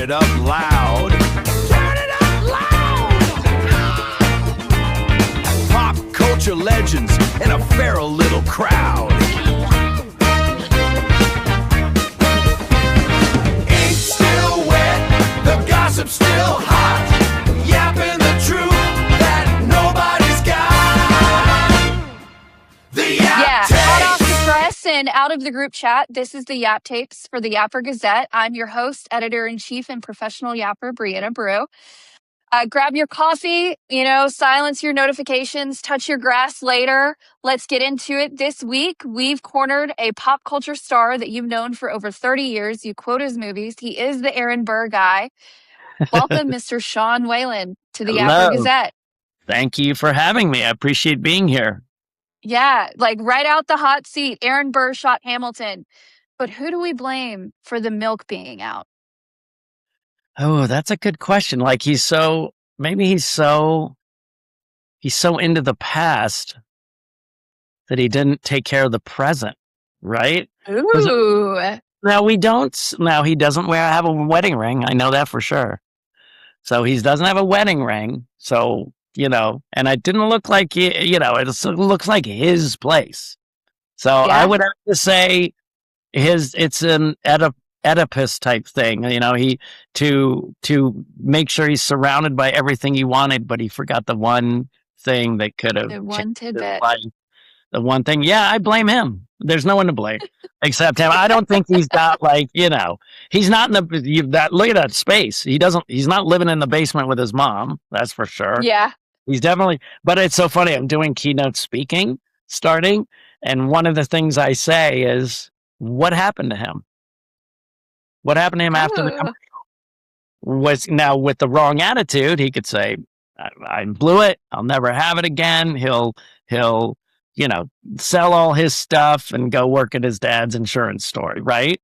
it up loud. Turn it up loud! Pop culture legends and a feral little crowd. Ink still wet, the gossip still hot. Yapping the truth that nobody's got. The Yap Tapes. Hot off the press and out of the group chat, this is the Yap Tapes for the Yapper Gazette. I'm your host, editor-in-chief, and professional yapper, Brianna Brew. Grab your coffee, silence your notifications, touch your grass later. Let's get into it. This week, we've cornered a pop culture star that you've known for over 30 years. You quote his movies. He is the Aaron Burr guy. Welcome, Mr. Sean Whalen, to the Yapper Gazette. Thank you for having me. I appreciate being here. Yeah, like right out the hot seat. Aaron Burr shot Hamilton. But who do we blame for the milk being out? Oh, that's a good question. Like he's so into the past that he didn't take care of the present, right? Ooh. Now he doesn't have a wedding ring. I know that for sure. So he doesn't have a wedding ring. So, and it didn't look like, it looks like his place. So yeah. I would have to say it's an Oedipus type thing, he to make sure he's surrounded by everything he wanted, but he forgot the one thing that could have the one tidbit. The one thing. Yeah, I blame him. There's no one to blame except him. I don't think he's got he's not in look at that space. He's not living in the basement with his mom. That's for sure. Yeah. He's definitely, but it's so funny. I'm doing keynote speaking starting. And one of the things I say is, what happened to him? What happened to him after the commercial? Was now with the wrong attitude, he could say, I blew it. I'll never have it again. He'll sell all his stuff and go work at his dad's insurance store, right?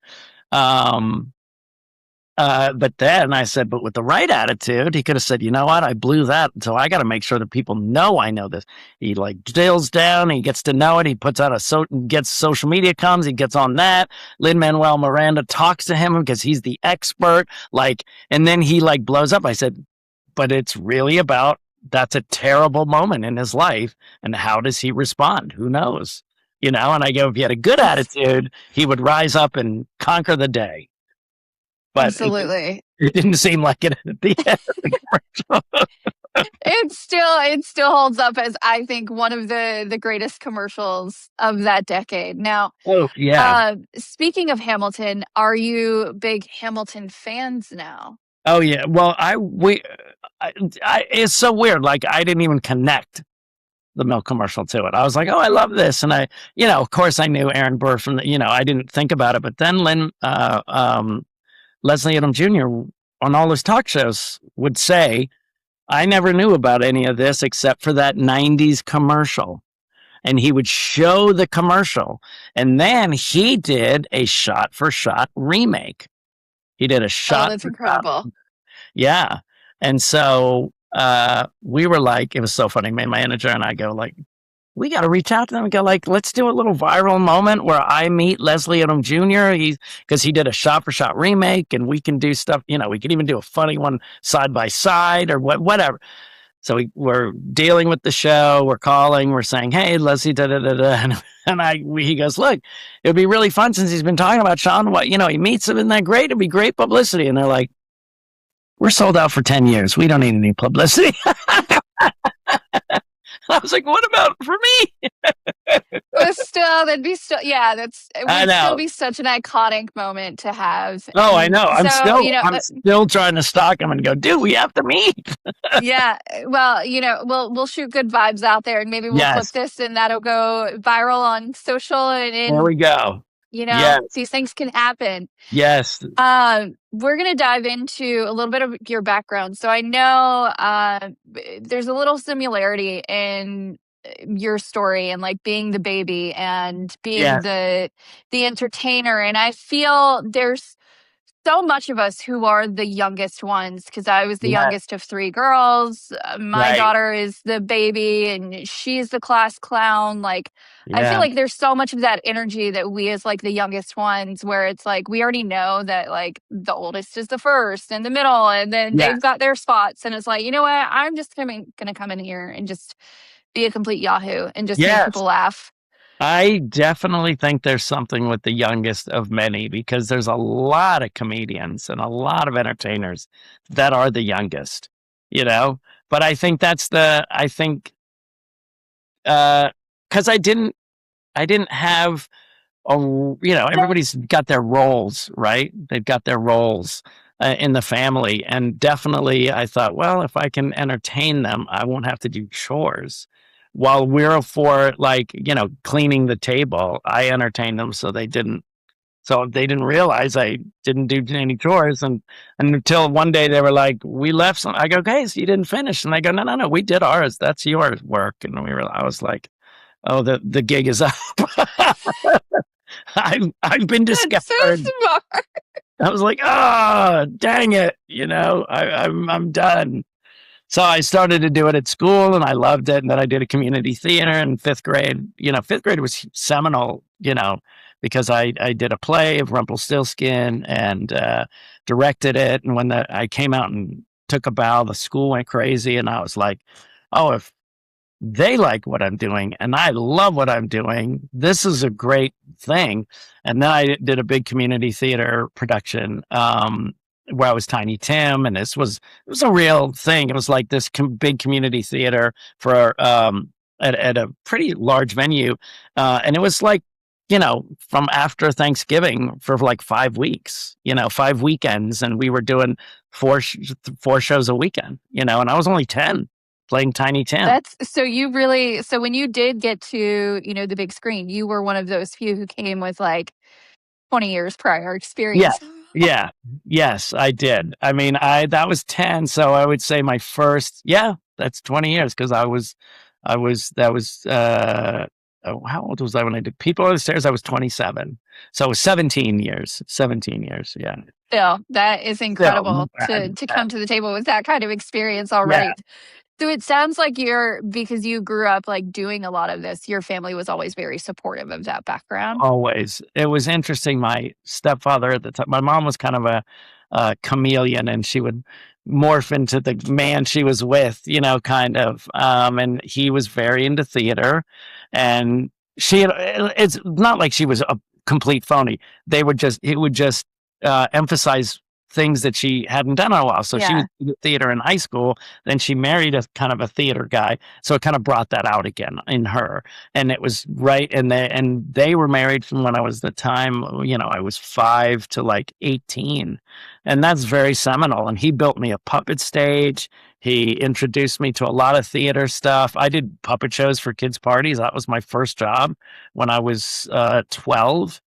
But then I said, but with the right attitude, he could have said, you know what? I blew that. So I got to make sure that people know I know this. He drills down, he gets to know it. He puts out gets social media comes, he gets on that. Lin-Manuel Miranda talks to him because he's the expert. And then he blows up. I said, but it's really about, that's a terrible moment in his life. And how does he respond? Who knows? And I go, if he had a good attitude, he would rise up and conquer the day. But absolutely. It didn't seem like it at the end of the commercial. It still holds up as, I think, one of the greatest commercials of that decade. Now, speaking of Hamilton, are you big Hamilton fans now? Oh yeah. Well, it's so weird. I didn't even connect the milk commercial to it. I was like, oh, I love this. And of course I knew Aaron Burr from I didn't think about it, but then Leslie Odom Jr. on all his talk shows would say, I never knew about any of this except for that 90s commercial. And he would show the commercial. And then he did a shot-for-shot remake. He did a shot. Oh, that's incredible. Yeah. And so we were it was so funny. My manager and I go we got to reach out to them and go let's do a little viral moment where I meet Leslie Odom Jr. Because he did a shot-for-shot remake, and we can do stuff, we can even do a funny one side by side or whatever. So we're dealing with the show, we're calling, we're saying, hey, Leslie, da-da-da-da. And he goes, look, it would be really fun since he's been talking about Sean, he meets him, isn't that great? It'd be great publicity. And they're like, we're sold out for 10 years. We don't need any publicity. I was like, what about for me? That'd be still be such an iconic moment to have. Oh, I know. I'm still trying to stalk him and go, dude, we have to meet. Yeah. Well, we'll shoot good vibes out there, and maybe we'll clip this and that'll go viral on social. And there we go. These things can happen. Yes. We're going to dive into a little bit of your background. So I know there's a little similarity in your story and being the baby and being the entertainer. And I feel there's so much of us who are the youngest ones, because I was the Yeah. youngest of 3 girls. My Right. daughter is the baby and she's the class clown. Like, I feel Yeah. like there's so much of that energy that we as like the youngest ones, where it's like we already know that like the oldest is the first and the middle, and then Yes. they've got their spots. And it's like, you know what? I'm just gonna come in here and just be a complete Yahoo and just make Yes. people laugh. I definitely think there's something with the youngest of many, because there's a lot of comedians and a lot of entertainers that are the youngest, you know? But I think because I didn't have everybody's got their roles, right? They've got their roles in the family. And definitely I thought, well, if I can entertain them, I won't have to do chores. While we're for cleaning the table, I entertained them so they didn't realize I didn't do any chores. And until one day they were like, we left some. I go, okay, so you didn't finish. And they go, no, we did ours. That's your work. And I was like, oh, the gig is up. I've been discovered. That's so smart. I was like, oh, dang it. I'm done. So I started to do it at school and I loved it. And then I did a community theater in 5th grade. Fifth grade was seminal, because I did a play of Rumpelstiltskin and directed it. And when I came out and took a bow, the school went crazy. And I was like, oh, if they like what I'm doing and I love what I'm doing, this is a great thing. And then I did a big community theater production where I was Tiny Tim, and it was a real thing. It was like this big community theater for at a pretty large venue, and it was like from after Thanksgiving for like 5 weeks, 5 weekends, and we were doing 4 shows a weekend, and I was only 10 playing Tiny Tim. So when you did get to the big screen, you were one of those few who came with like 20 years prior experience. Yes, I did. I mean, that was 10, so I would say my first, that's 20 years, because how old was I when I did People on the Stairs? I was 27. So it was 17 years, yeah. Still, that is incredible to come to the table with that kind of experience already. Yeah. So it sounds like because you grew up like doing a lot of this, your family was always very supportive of that background. Always. It was interesting. My stepfather at the time, my mom was kind of a chameleon, and she would morph into the man she was with, kind of. And he was very into theater, and it's not like she was a complete phony. It would just emphasize things that she hadn't done in a while. So she was in theater in high school, then she married a kind of a theater guy. So it kind of brought that out again in her. And it was right. And they were married from when I was I was 5 to like 18. And that's very seminal. And he built me a puppet stage. He introduced me to a lot of theater stuff. I did puppet shows for kids' parties. That was my first job when I was 12.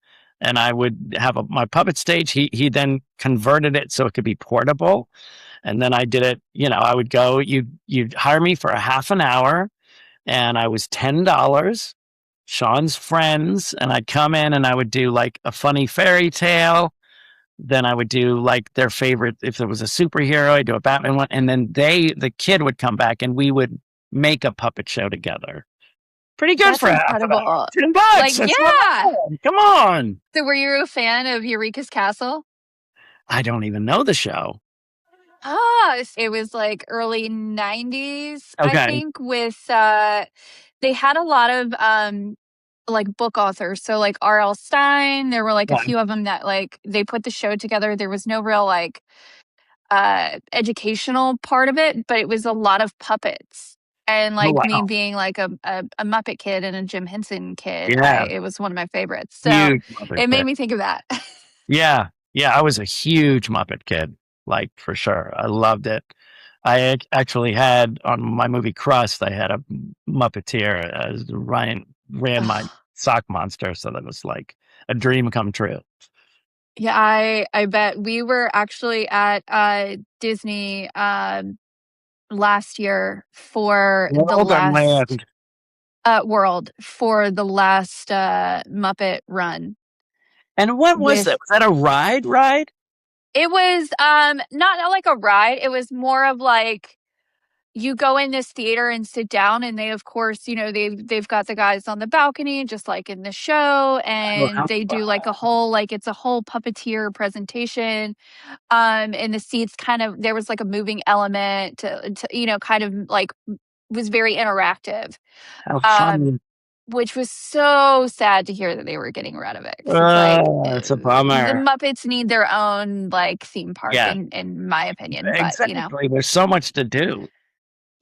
And I would have my puppet stage. He then converted it so it could be portable. And then I did it, I would go, you'd hire me for a half an hour, and I was $10, Sean's friends, and I'd come in and I would do like a funny fairy tale. Then I would do like their favorite, if there was a superhero, I'd do a Batman one. And then the kid would come back and we would make a puppet show together. Pretty good. That's for incredible. $10. Like, come on. So were you a fan of Eureka's Castle? I don't even know the show. It was like early 90s, okay. I think, with they had a lot of like book authors. So like R.L. Stine, there were like a few of them that like they put the show together. There was no real like educational part of it, but it was a lot of puppets. And like me being like a Muppet kid and a Jim Henson kid, it was one of my favorites. So it made me think of that. Yeah, I was a huge Muppet kid, like for sure. I loved it. I actually had on my movie Crust, I had a Muppeteer as Ryan ran my sock monster, so that was like a dream come true. Yeah, I bet. We were actually at Disney last year for the last World for the last Muppet run. And what was that? Was that a ride? It was not like a ride. It was more of like you go in this theater and sit down, and they, of course, they've got the guys on the balcony just like in the show, Oh, and how they do like a fun. whole it's a whole puppeteer presentation. And the seats kind of, there was like a moving element to kind of like was very interactive. How Um fun. which was so sad to hear that they were getting rid of it, because it's like It's a the bummer. Muppets need their own like theme park, Yeah, in my opinion. But exactly. There's so much to do.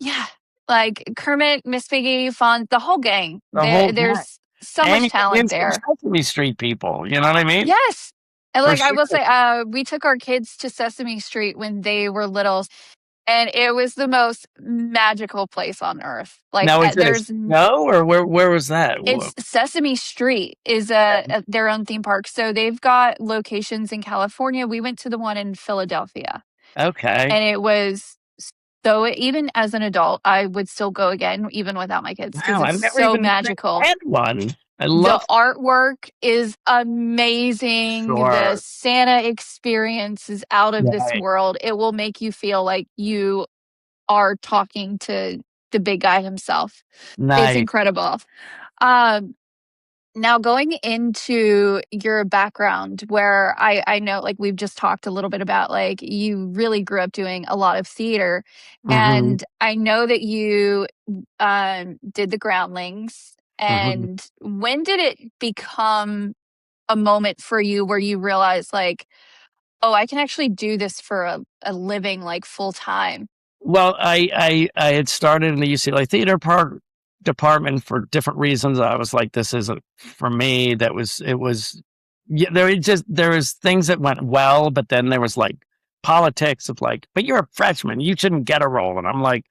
yeah, like Kermit, Miss Piggy, Fonz, the whole gang. The whole time. There's so And much you can talent win some there. Sesame Street people. You know what I mean? Yes. And For like I sure. will say, we took our kids to Sesame Street when they were little, and it was the most magical place on earth. Like Now, is it a show or where was that? it's Sesame Street is Yeah. their own theme park. So they've got locations in California. We went to the one in Philadelphia, Okay. and it was so, even as an adult, I would still go again, even without my kids, because Wow, it's I've never so even knew they magical. had one. I The love. artwork is amazing. The Sure. Santa experience is out of this Right. world. It will make you feel like you are talking to the big guy himself. It's Nice. incredible. Um, Now, going into your background, where I know, like, we've just talked a little bit about, like, you really grew up doing a lot of theater, Hmm. and I know that you did the Groundlings. Hmm. And when did it become a moment for you where you realized, like, oh, I can actually do this for a living, like, full time? Well, I had started in the UCLA theater department for different reasons. I was like, this isn't for me. It was, yeah, there was things that went well, but then there was like politics of like, but you're a freshman, you shouldn't get a role. And I'm like,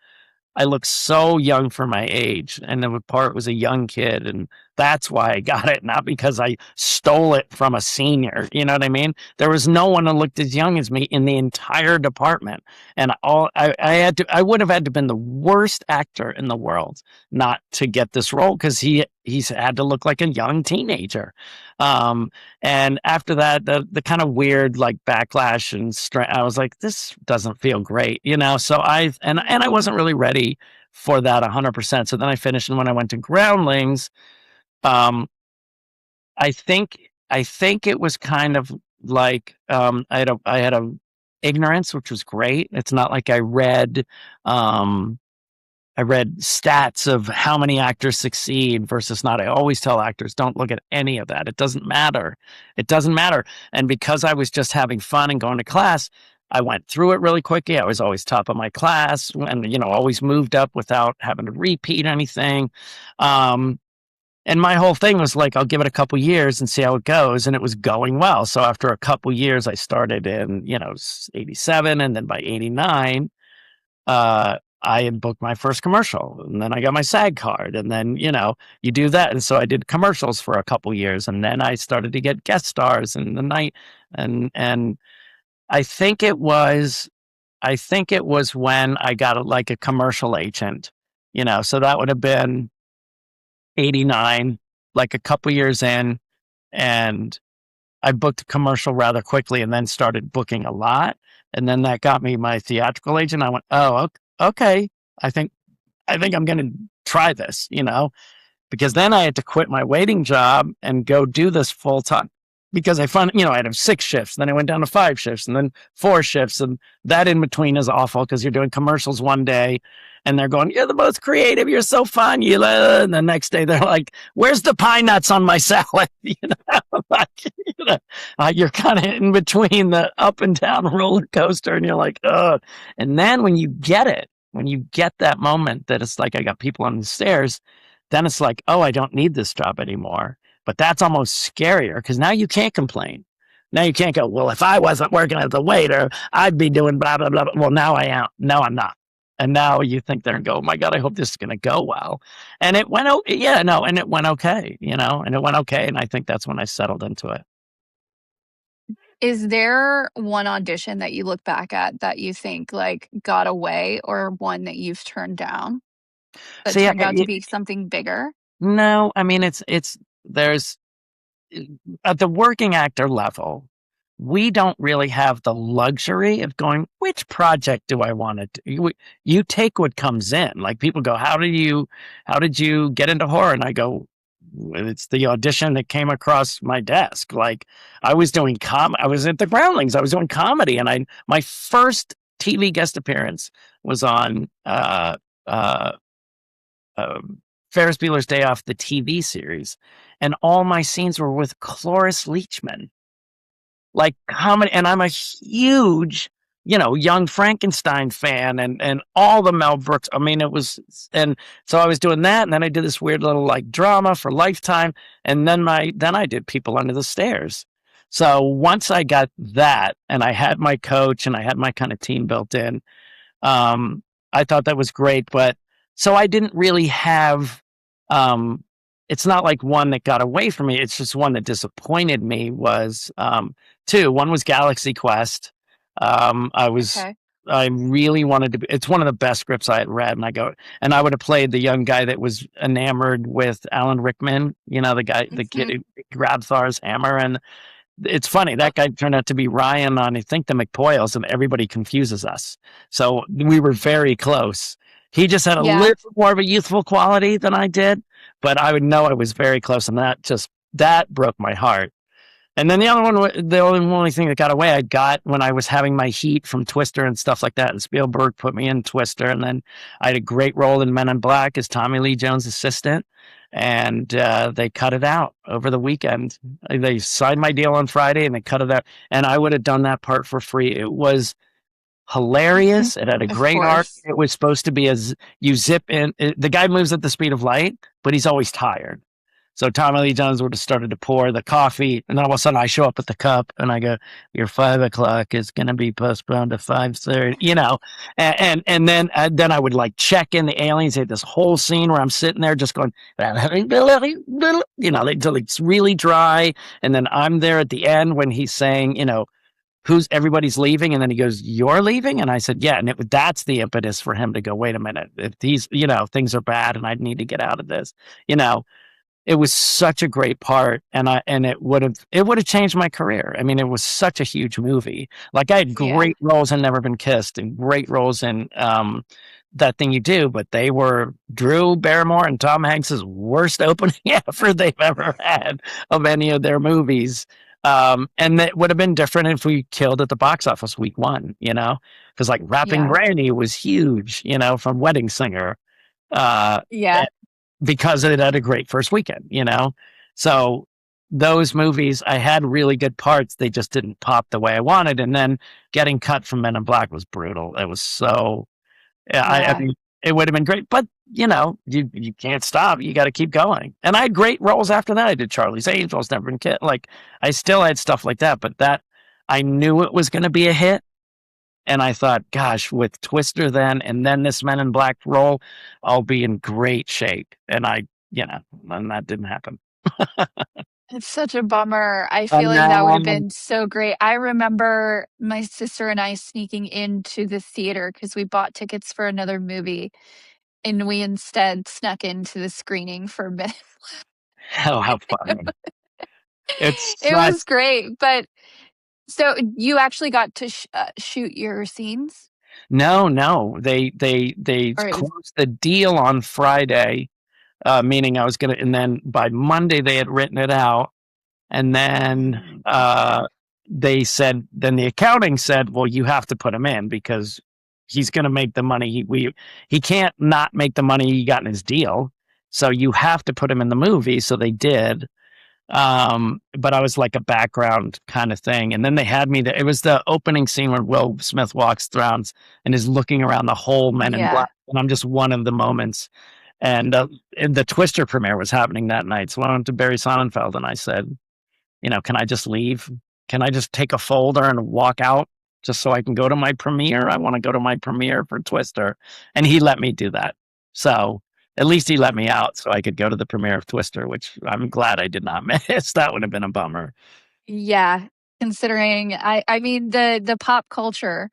I look so young for my age, and the part was a young kid, and that's why I got it, not because I stole it from a senior. You know what I mean? There was no one who looked as young as me in the entire department, and I had to. I would have had to been the worst actor in the world not to get this role, because he's had to look like a young teenager. Um, and after that, the kind of weird like backlash and I was like, this doesn't feel great, you know. So I wasn't really ready for that 100%. So then I finished, and when I went to Groundlings, um, I think it was kind of like I had a ignorance, which was great. It's not like um, I read stats of how many actors succeed versus not. I always tell actors, don't look at any of that. It doesn't matter. It doesn't matter. And because I was just having fun and going to class, I went through it really quickly. I was always top of my class, and always moved up without having to repeat anything. Um, and my whole thing was like, I'll give it a couple years and see how it goes. And it was going well. So after a couple years, I started in, 87. And then by 89, I had booked my first commercial, and then I got my SAG card, and then, you do that. And so I did commercials for a couple years, and then I started to get guest stars in the night. And I think it was, when I got like a commercial agent, so that would have been 89, like a couple years in, and I booked a commercial rather quickly and then started booking a lot. And then that got me my theatrical agent. I went, oh, okay. I think I'm going to try this, because then I had to quit my waiting job and go do this full time, because I found, I'd have 6 shifts. Then I went down to 5 shifts, and then 4 shifts. And that in between is awful, because you're doing commercials one day and they're going, you're the most creative. You're so fun. And the next day they're like, where's the pine nuts on my salad? Like, you're kind of in between the up and down roller coaster, and you're like, ugh. And then when you get it, when you get that moment that it's like, I got people on the stairs, then it's like, oh, I don't need this job anymore. But that's almost scarier, because now you can't complain. Now you can't go, well, if I wasn't working as a waiter, I'd be doing blah, blah, blah. Well, now I am. No, I'm not. And now you think there and go, oh my God, I hope this is going to go well. And it went, and it went okay, and it went okay. And I think that's when I settled into it. Is there one audition that you look back at that you think like got away, or one that you've turned down that See, turned out to be something bigger? no, I mean, there's at the working actor level, we don't really have the luxury of going, which project do I want to do? You take what comes in. Like people go, how did you get into horror? And I go, it's the audition that came across my desk. Like I was doing I was at the Groundlings. I was doing comedy, and my first TV guest appearance was on uh, Ferris Bueller's Day Off, the TV series, and all my scenes were with Cloris Leachman, like comedy. And I'm a huge, Young Frankenstein fan, and all the Mel Brooks. I mean, it was, and so I was doing that, and then I did this weird little like drama for Lifetime, and then I did People Under the Stairs. So once I got that, and I had my coach, and I had my kind of team built in, I thought that was great. But so I didn't really have, it's not like one that got away from me. It's just one that disappointed me was, two. One was Galaxy Quest. Okay. I really wanted to it's one of the best scripts I had read. And I would have played the young guy that was enamored with Alan Rickman, the kid who grabbed Thor's hammer. And it's funny, that guy turned out to be Ryan on, I think, the McPoyles, and everybody confuses us. So we were very close. He just had a little more of a youthful quality than I did, but I would know I was very close, and that broke my heart. And then the other one, the only thing that got away, I got when I was having my heat from Twister and stuff like that. And Spielberg put me in Twister, and then I had a great role in Men in Black as Tommy Lee Jones' assistant. And they cut it out over the weekend. They signed my deal on Friday, and they cut it out. And I would have done that part for free. It was hilarious. It had a great arc. It was supposed to be you zip in. The guy moves at the speed of light, but he's always tired. So Tommy Lee Jones would have started to pour the coffee, and then all of a sudden I show up at the cup, and I go, "Your 5 o'clock is going to be postponed to 5:30." And then I would like check in the aliens. They had this whole scene where I'm sitting there just going, until it's really dry, and then I'm there at the end when he's saying, everybody's leaving, and then he goes, "You're leaving?" And I said, "Yeah." And that's the impetus for him to go, "Wait a minute, if these, things are bad, and I need to get out of this." It was such a great part, and it would have changed my career. I mean, it was such a huge movie. Like I had great roles in Never Been Kissed, and great roles in That Thing You Do, but they were Drew Barrymore and Tom Hanks's worst opening effort they've ever had of any of their movies. And it would have been different if we killed at the box office week one, because like Rapping Granny was huge, from Wedding Singer. Because it had a great first weekend, So those movies, I had really good parts. They just didn't pop the way I wanted. And then getting cut from Men in Black was brutal. It was so, I mean, it would have been great, but you can't stop. You got to keep going. And I had great roles after that. I did Charlie's Angels, Never Been Kissed. Like I still had stuff like that, but I knew it was going to be a hit. And I thought, gosh, with Twister then, and then this Men in Black role, I'll be in great shape. And and that didn't happen. It's such a bummer. I feel like that would have been so great. I remember my sister and I sneaking into the theater because we bought tickets for another movie, and we instead snuck into the screening for Men. Oh, how funny. It was great. But so you actually got to shoot your scenes? No. They closed the deal on Friday, meaning I was going to, and then by Monday they had written it out. And then they said, then the accounting said, well, you have to put him in because he's going to make the money. He can't not make the money he got in his deal. So you have to put him in the movie. So they did. But I was like a background kind of thing. And then they had me there. It was the opening scene where Will Smith walks around and is looking around the whole Men in Black. And I'm just one of the moments. And the Twister premiere was happening that night. So I went to Barry Sonnenfeld and I said, can I just leave? Can I just take a folder and walk out just so I can go to my premiere? I want to go to my premiere for Twister. And he let me do that. So at least he let me out so I could go to the premiere of Twister, which I'm glad I did not miss. That would have been a bummer. Yeah. Considering, I mean, the pop culture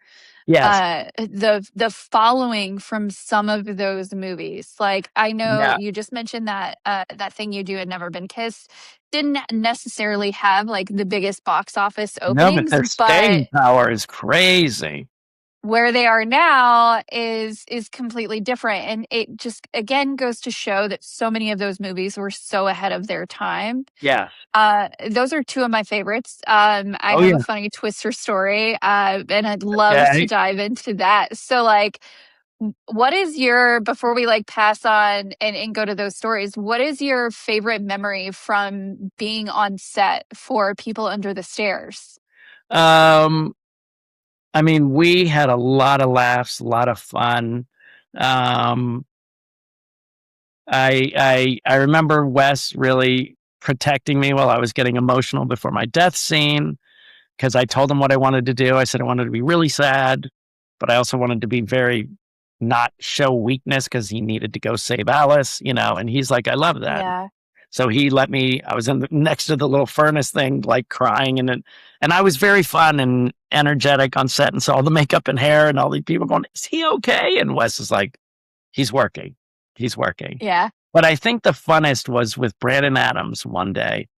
Yes. The following from some of those movies. Like, I know Yeah. you just mentioned that that thing you do had never been kissed didn't necessarily have like the biggest box office No, but openings, their but staying power is crazy. where they are now is completely different, and it just again goes to show that so many of those movies were so ahead of their time. Yes. Those are two of my favorites. I Oh, have a yeah. funny Twister story, and I'd love to Okay. dive into that. So, like, what is your, before we like pass on and go to those stories, what is your favorite memory from being on set for People Under the Stairs? Um, I mean, we had a lot of laughs, a lot of fun. Um, I remember Wes really protecting me while I was getting emotional before my death scene because I told him what I wanted to do. I said I wanted to be really sad, but I also wanted to be very not show weakness because he needed to go save Alice, and he's like, I love that. Yeah. So he let me, I was next to the little furnace thing, like crying. And I was very fun and energetic on set and saw all the makeup and hair and all these people going, is he okay? And Wes is like, he's working. He's working. Yeah. But I think the funnest was with Brandon Adams one day.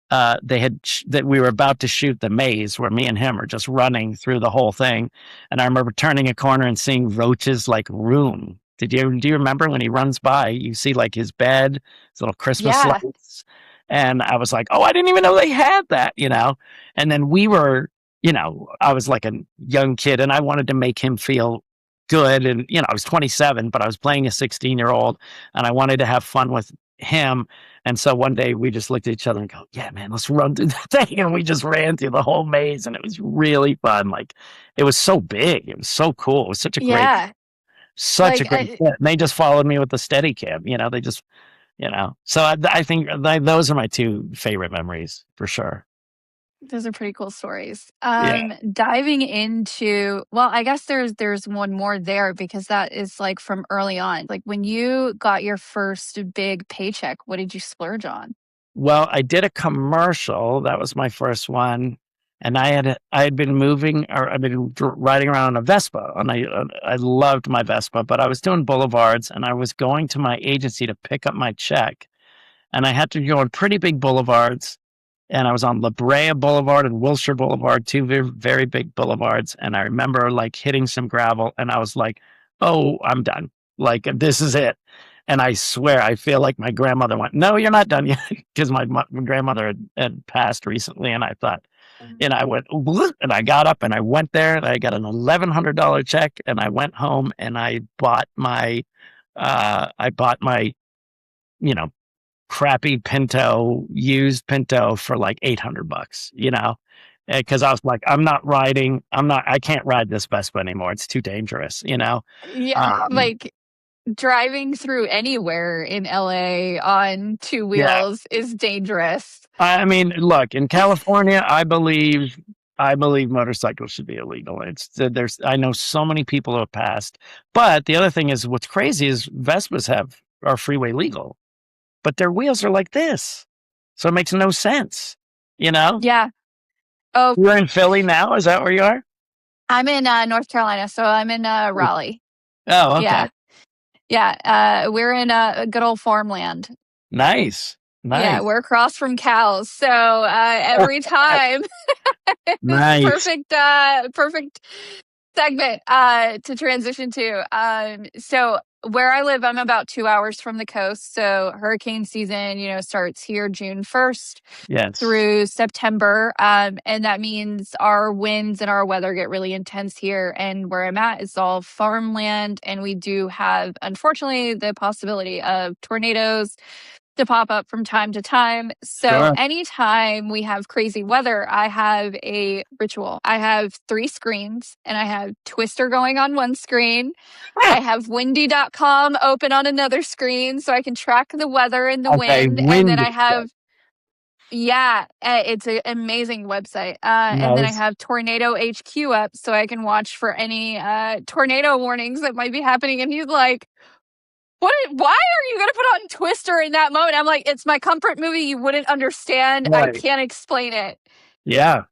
They had that we were about to shoot the maze where me and him are just running through the whole thing. And I remember turning a corner and seeing Roach's like room. Do you remember when he runs by, you see like his bed, his little Christmas Yeah. lights. And I was like, oh, I didn't even know they had that. And then we were, I was like a young kid and I wanted to make him feel good. And, I was 27, but I was playing a 16-year-old and I wanted to have fun with him. And so one day we just looked at each other and go, yeah, man, let's run through the thing. And we just ran through the whole maze and it was really fun. Like it was so big. It was so cool. It was such a great, Yeah. such a great fit. And they just followed me with the steady cam, they just, so I think those are my two favorite memories for sure. Those are pretty cool stories. Yeah. Diving into, well, I guess there's one more there because that is like from early on. Like when you got your first big paycheck, what did you splurge on? Well, I did a commercial. That was my first one. And I had been moving, or I've been riding around on a Vespa, and I loved my Vespa, but I was doing boulevards, and I was going to my agency to pick up my check, and I had to go on pretty big boulevards, and I was on La Brea Boulevard and Wilshire Boulevard, two very, very big boulevards, and I remember like hitting some gravel, and I was like, "Oh, I'm done. Like this is it." And I swear, I feel like my grandmother went, "No, you're not done yet," because my grandmother had passed recently, and I thought. And I went, "What?" And I got up and I went there and I got an $1,100 check and I went home and I bought my, you know, crappy used Pinto for like $800, because I was like, I can't ride this Vespa anymore. It's too dangerous. Yeah, Um, like driving through anywhere in LA on two yeah. wheels is dangerous. I mean, look, in California, I believe motorcycles should be illegal. I know so many people who have passed, but the other thing is what's crazy is Vespas are freeway legal, but their wheels are like this, so it makes no sense. Yeah. Oh, You're in Philly now. Is that where you are? I'm in North Carolina, so I'm in Raleigh. Oh, okay. Yeah. Yeah, we're in good old farmland. Nice. Yeah, we're across from cows. So every time it's Nice. perfect segment to transition to. So where I live, I'm about 2 hours from the coast. So hurricane season, starts here June 1st Yes. through September. And that means our winds and our weather get really intense here. And where I'm at is all farmland. And we do have, unfortunately, the possibility of tornadoes to pop up from time to time. So Sure. anytime we have crazy weather, I have a ritual. I have 3 screens and I have Twister going on one screen. I have windy.com open on another screen so I can track the weather and the Okay. wind. And then Windy. I have, it's an amazing website. And then I Nice. have Tornado HQ up so I can watch for any tornado warnings that might be happening. And he's like, why are you going to put on Twister in that moment? I'm like, it's my comfort movie. You wouldn't understand. I Right. can't explain it. Yeah.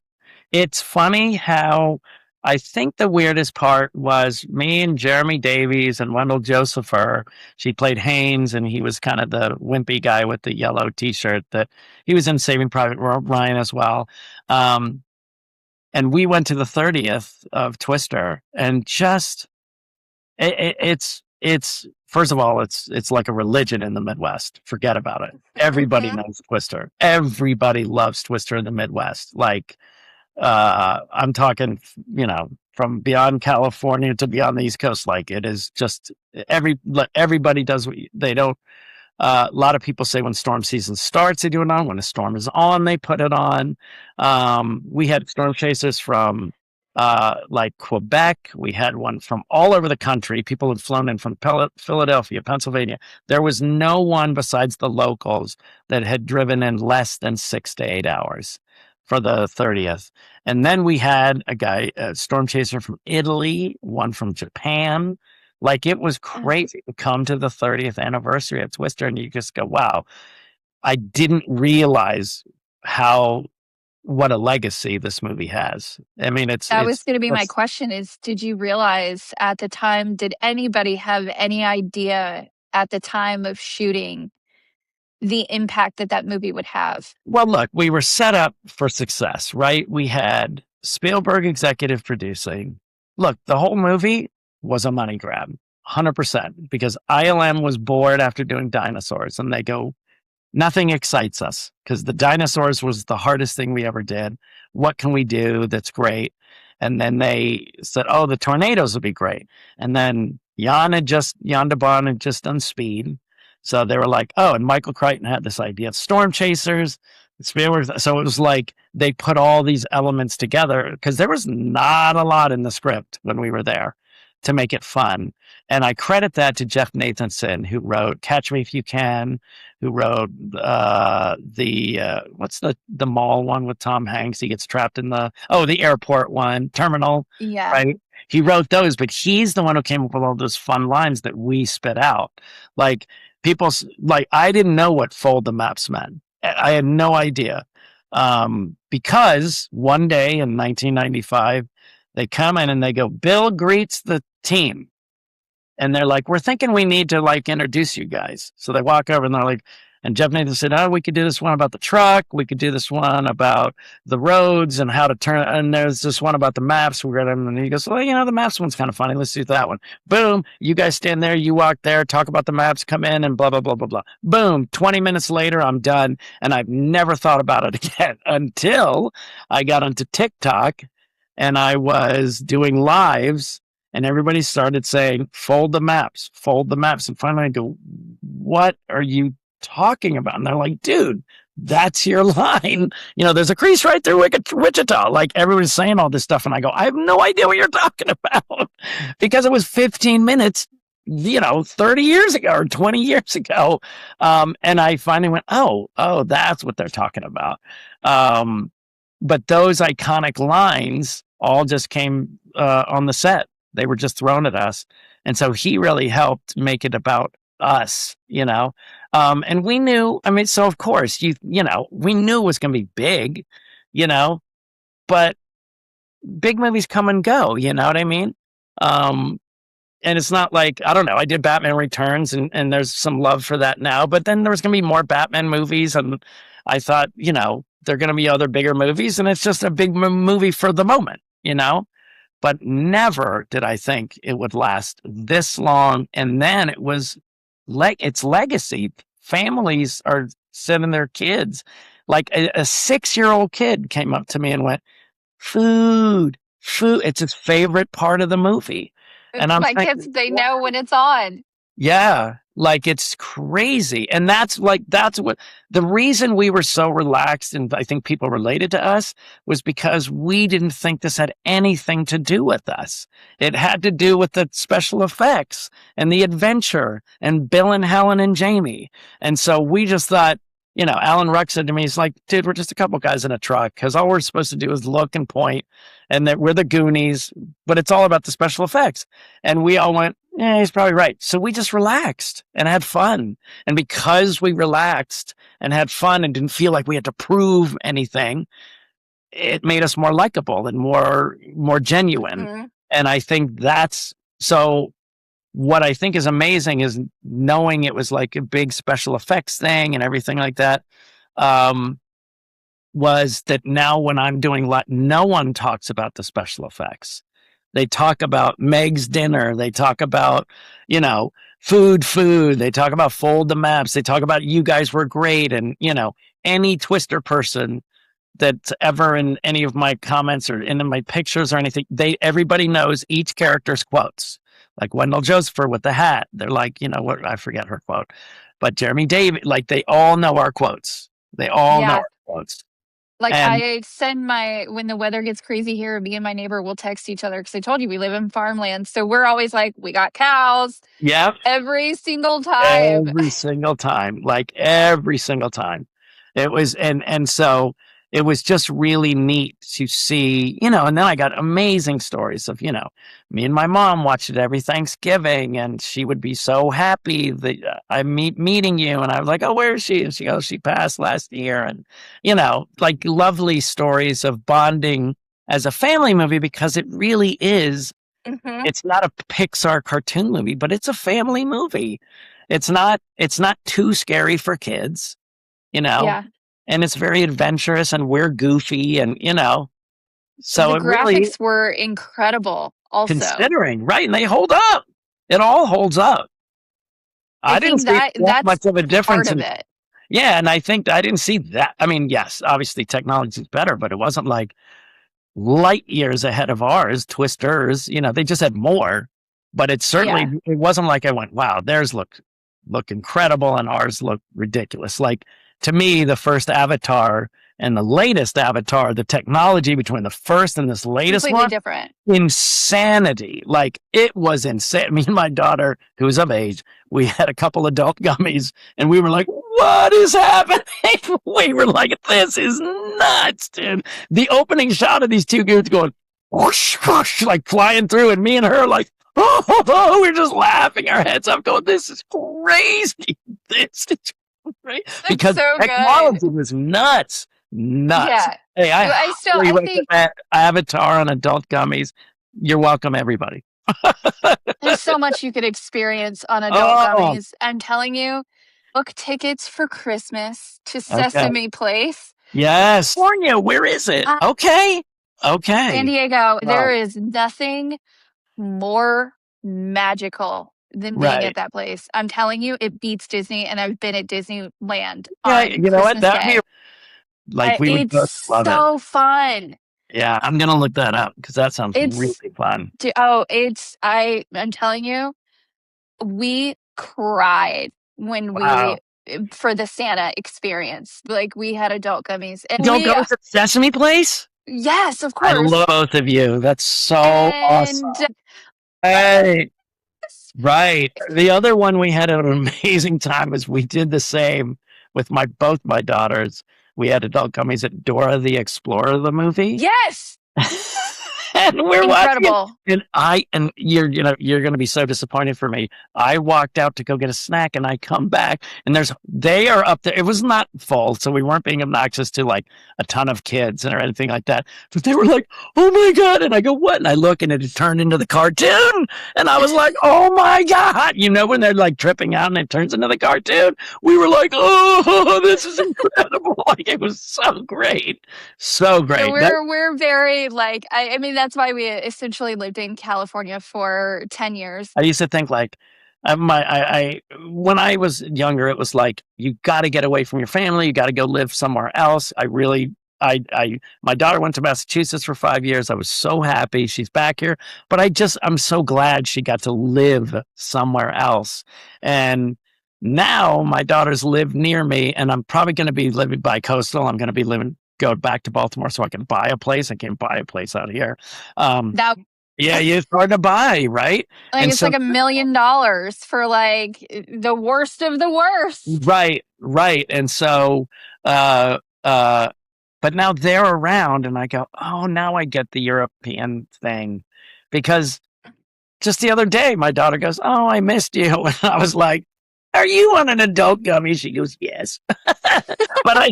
It's funny how I think the weirdest part was me and Jeremy Davies and Wendell Josepher. She played Haynes, and he was kind of the wimpy guy with the yellow T-shirt. That he was in Saving Private Ryan as well. And we went to the 30th of Twister, and just it's first of all, it's like a religion in the Midwest. Forget about it. Everybody knows Twister. Everybody loves Twister in the Midwest. Like, I'm talking, from beyond California to beyond the East Coast. Like, it is just everybody does what they don't. A lot of people say when storm season starts, they do it on. When a storm is on, they put it on. We had storm chasers from like Quebec. We had one from all over the country. People had flown in from Philadelphia, Pennsylvania. There was no one besides the locals that had driven in less than 6 to 8 hours for the 30th. And then we had a storm chaser from Italy, one from Japan. Like, it was crazy to come to the 30th anniversary of Twister, and you just go, wow, I didn't realize what a legacy this movie has. I mean, that was going to be my question is, did you realize at the time, did anybody have any idea at the time of shooting the impact that movie would have? Well, look, we were set up for success, right? We had Spielberg executive producing. Look, the whole movie was a money grab, 100%, because ILM was bored after doing dinosaurs, and they go, nothing excites us because the dinosaurs was the hardest thing we ever did. What can we do that's great? And then they said, oh, the tornadoes would be great. And then Jan de Bont had just done Speed. So they were like, oh, and Michael Crichton had this idea of storm chasers. Spielberg. So it was like they put all these elements together because there was not a lot in the script when we were there to make it fun. And I credit that to Jeff Nathanson, who wrote Catch Me If You Can, who wrote what's the mall one with Tom Hanks? He gets trapped in the airport one, Terminal. Yeah. Right? He wrote those, but he's the one who came up with all those fun lines that we spit out. Like, I didn't know what fold the maps meant. I had no idea. Because one day in 1995, they come in and they go, Bill greets the team. And they're like, we're thinking we need to introduce you guys. So they walk over and they're like, and Jeff Nathan said, oh, we could do this one about the truck. We could do this one about the roads and how to turn. And there's this one about the maps. And he goes, well, the maps one's kind of funny. Let's do that one. Boom. You guys stand there. You walk there, talk about the maps, come in and blah, blah, blah, blah, blah. Boom. 20 minutes later, I'm done. And I've never thought about it again until I got onto TikTok and I was doing lives. And everybody started saying, fold the maps. And finally I go, what are you talking about? And they're like, dude, that's your line. There's a crease right through Wichita. Like, everybody's saying all this stuff. And I go, I have no idea what you're talking about because it was 15 minutes, 30 years ago or 20 years ago. And I finally went, oh, that's what they're talking about. But those iconic lines all just came on the set. They were just thrown at us. And so he really helped make it about us, and we knew, so of course, we knew it was going to be big, but big movies come and go, you know what I mean? And it's not like, I don't know, I did Batman Returns and there's some love for that now, but then there was going to be more Batman movies. And I thought, there are going to be other bigger movies and it's just a big movie for the moment, But never did I think it would last this long. And then it was its legacy. Families are sending their kids. Like a 6-year-old kid came up to me and went, food. It's his favorite part of the movie. And I'm thinking, kids, they know when it's on. Yeah. Like, it's crazy. And that's what the reason we were so relaxed and I think people related to us was because we didn't think this had anything to do with us. It had to do with the special effects and the adventure and Bill and Helen and Jamie. And so we just thought, Alan Ruck said to me, he's like, dude, we're just a couple guys in a truck because all we're supposed to do is look and point and that we're the Goonies, but it's all about the special effects. And we all went, yeah, he's probably right. So we just relaxed and had fun. And because we relaxed and had fun and didn't feel like we had to prove anything, it made us more likable and more genuine. Mhm. And I think that's so. What I think is amazing is knowing it was like a big special effects thing and everything like that. Was that now when I'm doing no one talks about the special effects. They talk about Meg's dinner. They talk about, food. They talk about fold the maps. They talk about you guys were great. And, any Twister person that's ever in any of my comments or in my pictures or anything, everybody knows each character's quotes. Like Wendell Josepher with the hat. They're like, what, I forget her quote, but Jeremy David, like they all know our quotes. They all know our quotes. Like And I send when the weather gets crazy here, me and my neighbor will text each other because I told you we live in farmland. So we're always like, we got cows. yeah, Every single time. every single time, like every single time. It was, and so it was just really neat to see, and then I got amazing stories of, me and my mom watched it every Thanksgiving and she would be so happy that I'm meeting you. And I was like, oh, where is she? And she goes, she passed last year. And, like lovely stories of bonding as a family movie, because it really is, it's not a Pixar cartoon movie, but it's a family movie. It's not too scary for kids, Yeah. and it's very adventurous and we're goofy and, so the it graphics really, were incredible also. considering, right? And they hold up. It all holds up. I didn't see that much of a difference part in of it. Yeah, and I think I didn't see that. I mean, yes, obviously technology is better, but it wasn't like light years ahead of ours. Twisters, they just had more. But it certainly it wasn't like I went, wow, theirs look incredible and ours look ridiculous. Like to me, the first Avatar and the latest Avatar, the technology between the first and this latest completely one, different. Insanity. Like it was insane. Me and my daughter, who's of age, we had a couple adult gummies and we were like, what is happening? We were like, this is nuts, dude. The opening shot of these two dudes going whoosh, whoosh, like flying through, and me and her like, oh, we're just laughing our heads off going, this is crazy. This is crazy. Because so technology was nuts. Yeah. Hey, I think Avatar on adult gummies. You're welcome, everybody. There's so much you could experience on adult gummies. I'm telling you, book tickets for Christmas to Sesame Place. Yes. California, where is it? Okay. San Diego. There is nothing more magical than being at that place. I'm telling you, it beats Disney, and I've been at Disneyland. Yeah, you know what? That'd be like we would both love it. It's so fun. Yeah, I'm gonna look that up because that sounds really fun. I'm telling you, we cried when for the Santa experience. Like we had adult gummies. And don't go to Sesame Place? Yes, of course. I love both of you. That's so awesome. Hey. Right. The other one we had an amazing time is we did the same with both my daughters. We had adult gummies at Dora the Explorer, the movie. Yes. And we're watching it. And you're going to be so disappointed for me. I walked out to go get a snack and I come back and they are up there. It was not full, so we weren't being obnoxious to like a ton of kids or anything like that. But they were like, oh my God. And I go, what? And I look and it had turned into the cartoon. And I was like, oh my God. When they're like tripping out and it turns into the cartoon, we were like, oh, this is incredible. Like it was so great. So great. So we're very like, I mean, that's why we essentially lived in California for 10 years. I used to think like, when I was younger, it was like, you got to get away from your family. You got to go live somewhere else. My daughter went to Massachusetts for 5 years. I was so happy she's back here, but I'm so glad she got to live somewhere else. And now my daughters live near me and I'm probably going to be living by coastal. I'm going to be go back to Baltimore so I can buy a place. I can't buy a place out here. It's hard to buy, right? Like it's like $1 million for like the worst of the worst. Right. And so, but now they're around and I go, oh, now I get the European thing. Because just the other day, my daughter goes, oh, I missed you. And I was like, are you on an adult gummy? She goes, yes.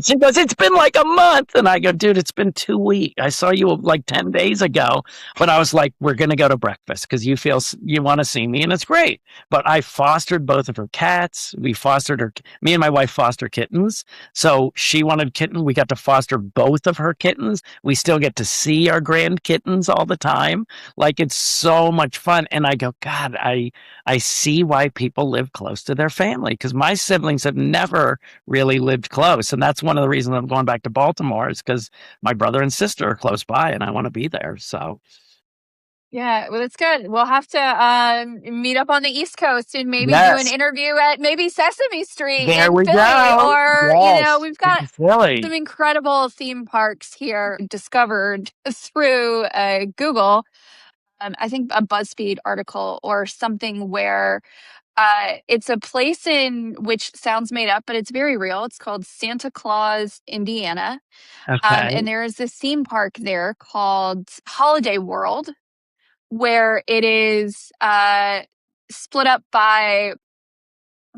She goes, it's been like a month. And I go, dude, it's been 2 weeks. I saw you like 10 days ago. But I was like, we're going to go to breakfast because you want to see me. And it's great. But I fostered both of her cats. Me and my wife foster kittens. So she wanted kittens. We got to foster both of her kittens. We still get to see our grand kittens all the time. Like, it's so much fun. And I go, God, I see why people live close to their family because my siblings have never really lived close. And that's one of the reasons I'm going back to Baltimore is because my brother and sister are close by and I want to be there. So, Yeah, well, that's good. We'll have to meet up on the East Coast and maybe do an yes, interview at maybe Sesame Street there in we Philly. go. Or, Yes, we've got in Philly. some incredible theme parks here discovered through Google. I think a BuzzFeed article or something where it's a place in which sounds made up, but it's very real. It's called Santa Claus, Indiana. Okay. And there is this theme park there called Holiday World, where it is split up by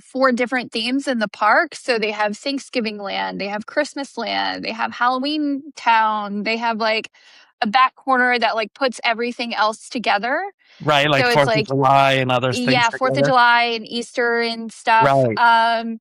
4 different themes in the park. So they have Thanksgiving Land, they have Christmas Land, they have Halloween Town, they have like a back corner that like puts everything else together. Right. Like So it's 4th of like, July and other things yeah, 4th of together. July and Easter and stuff. Right.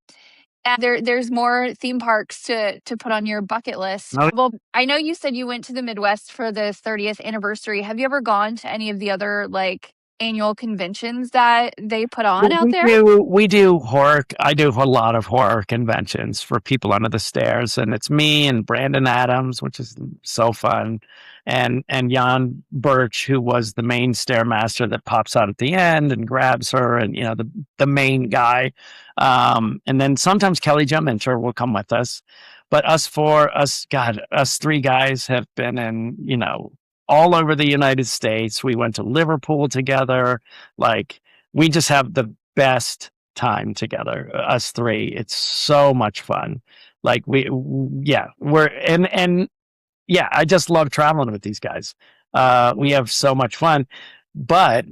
And there's more theme parks to put on your bucket list. Oh, Well, I know you said you went to the Midwest for the 30th anniversary. Have you ever gone to any of the other like annual conventions that they put on well, out there? we do horror. I do a lot of horror conventions for people under the stairs, and it's me and Brandon Adams, which is so fun, and Jan Birch, who was the main stairmaster that pops out at the end and grabs her, and the main guy, and then sometimes Kelly Jo Minter will come with us, but us 3 guys have been in all over the United States. We went to Liverpool together, like we just have the best time together, us 3. It's so much fun. Like yeah, I just love traveling with these guys. We have so much fun, but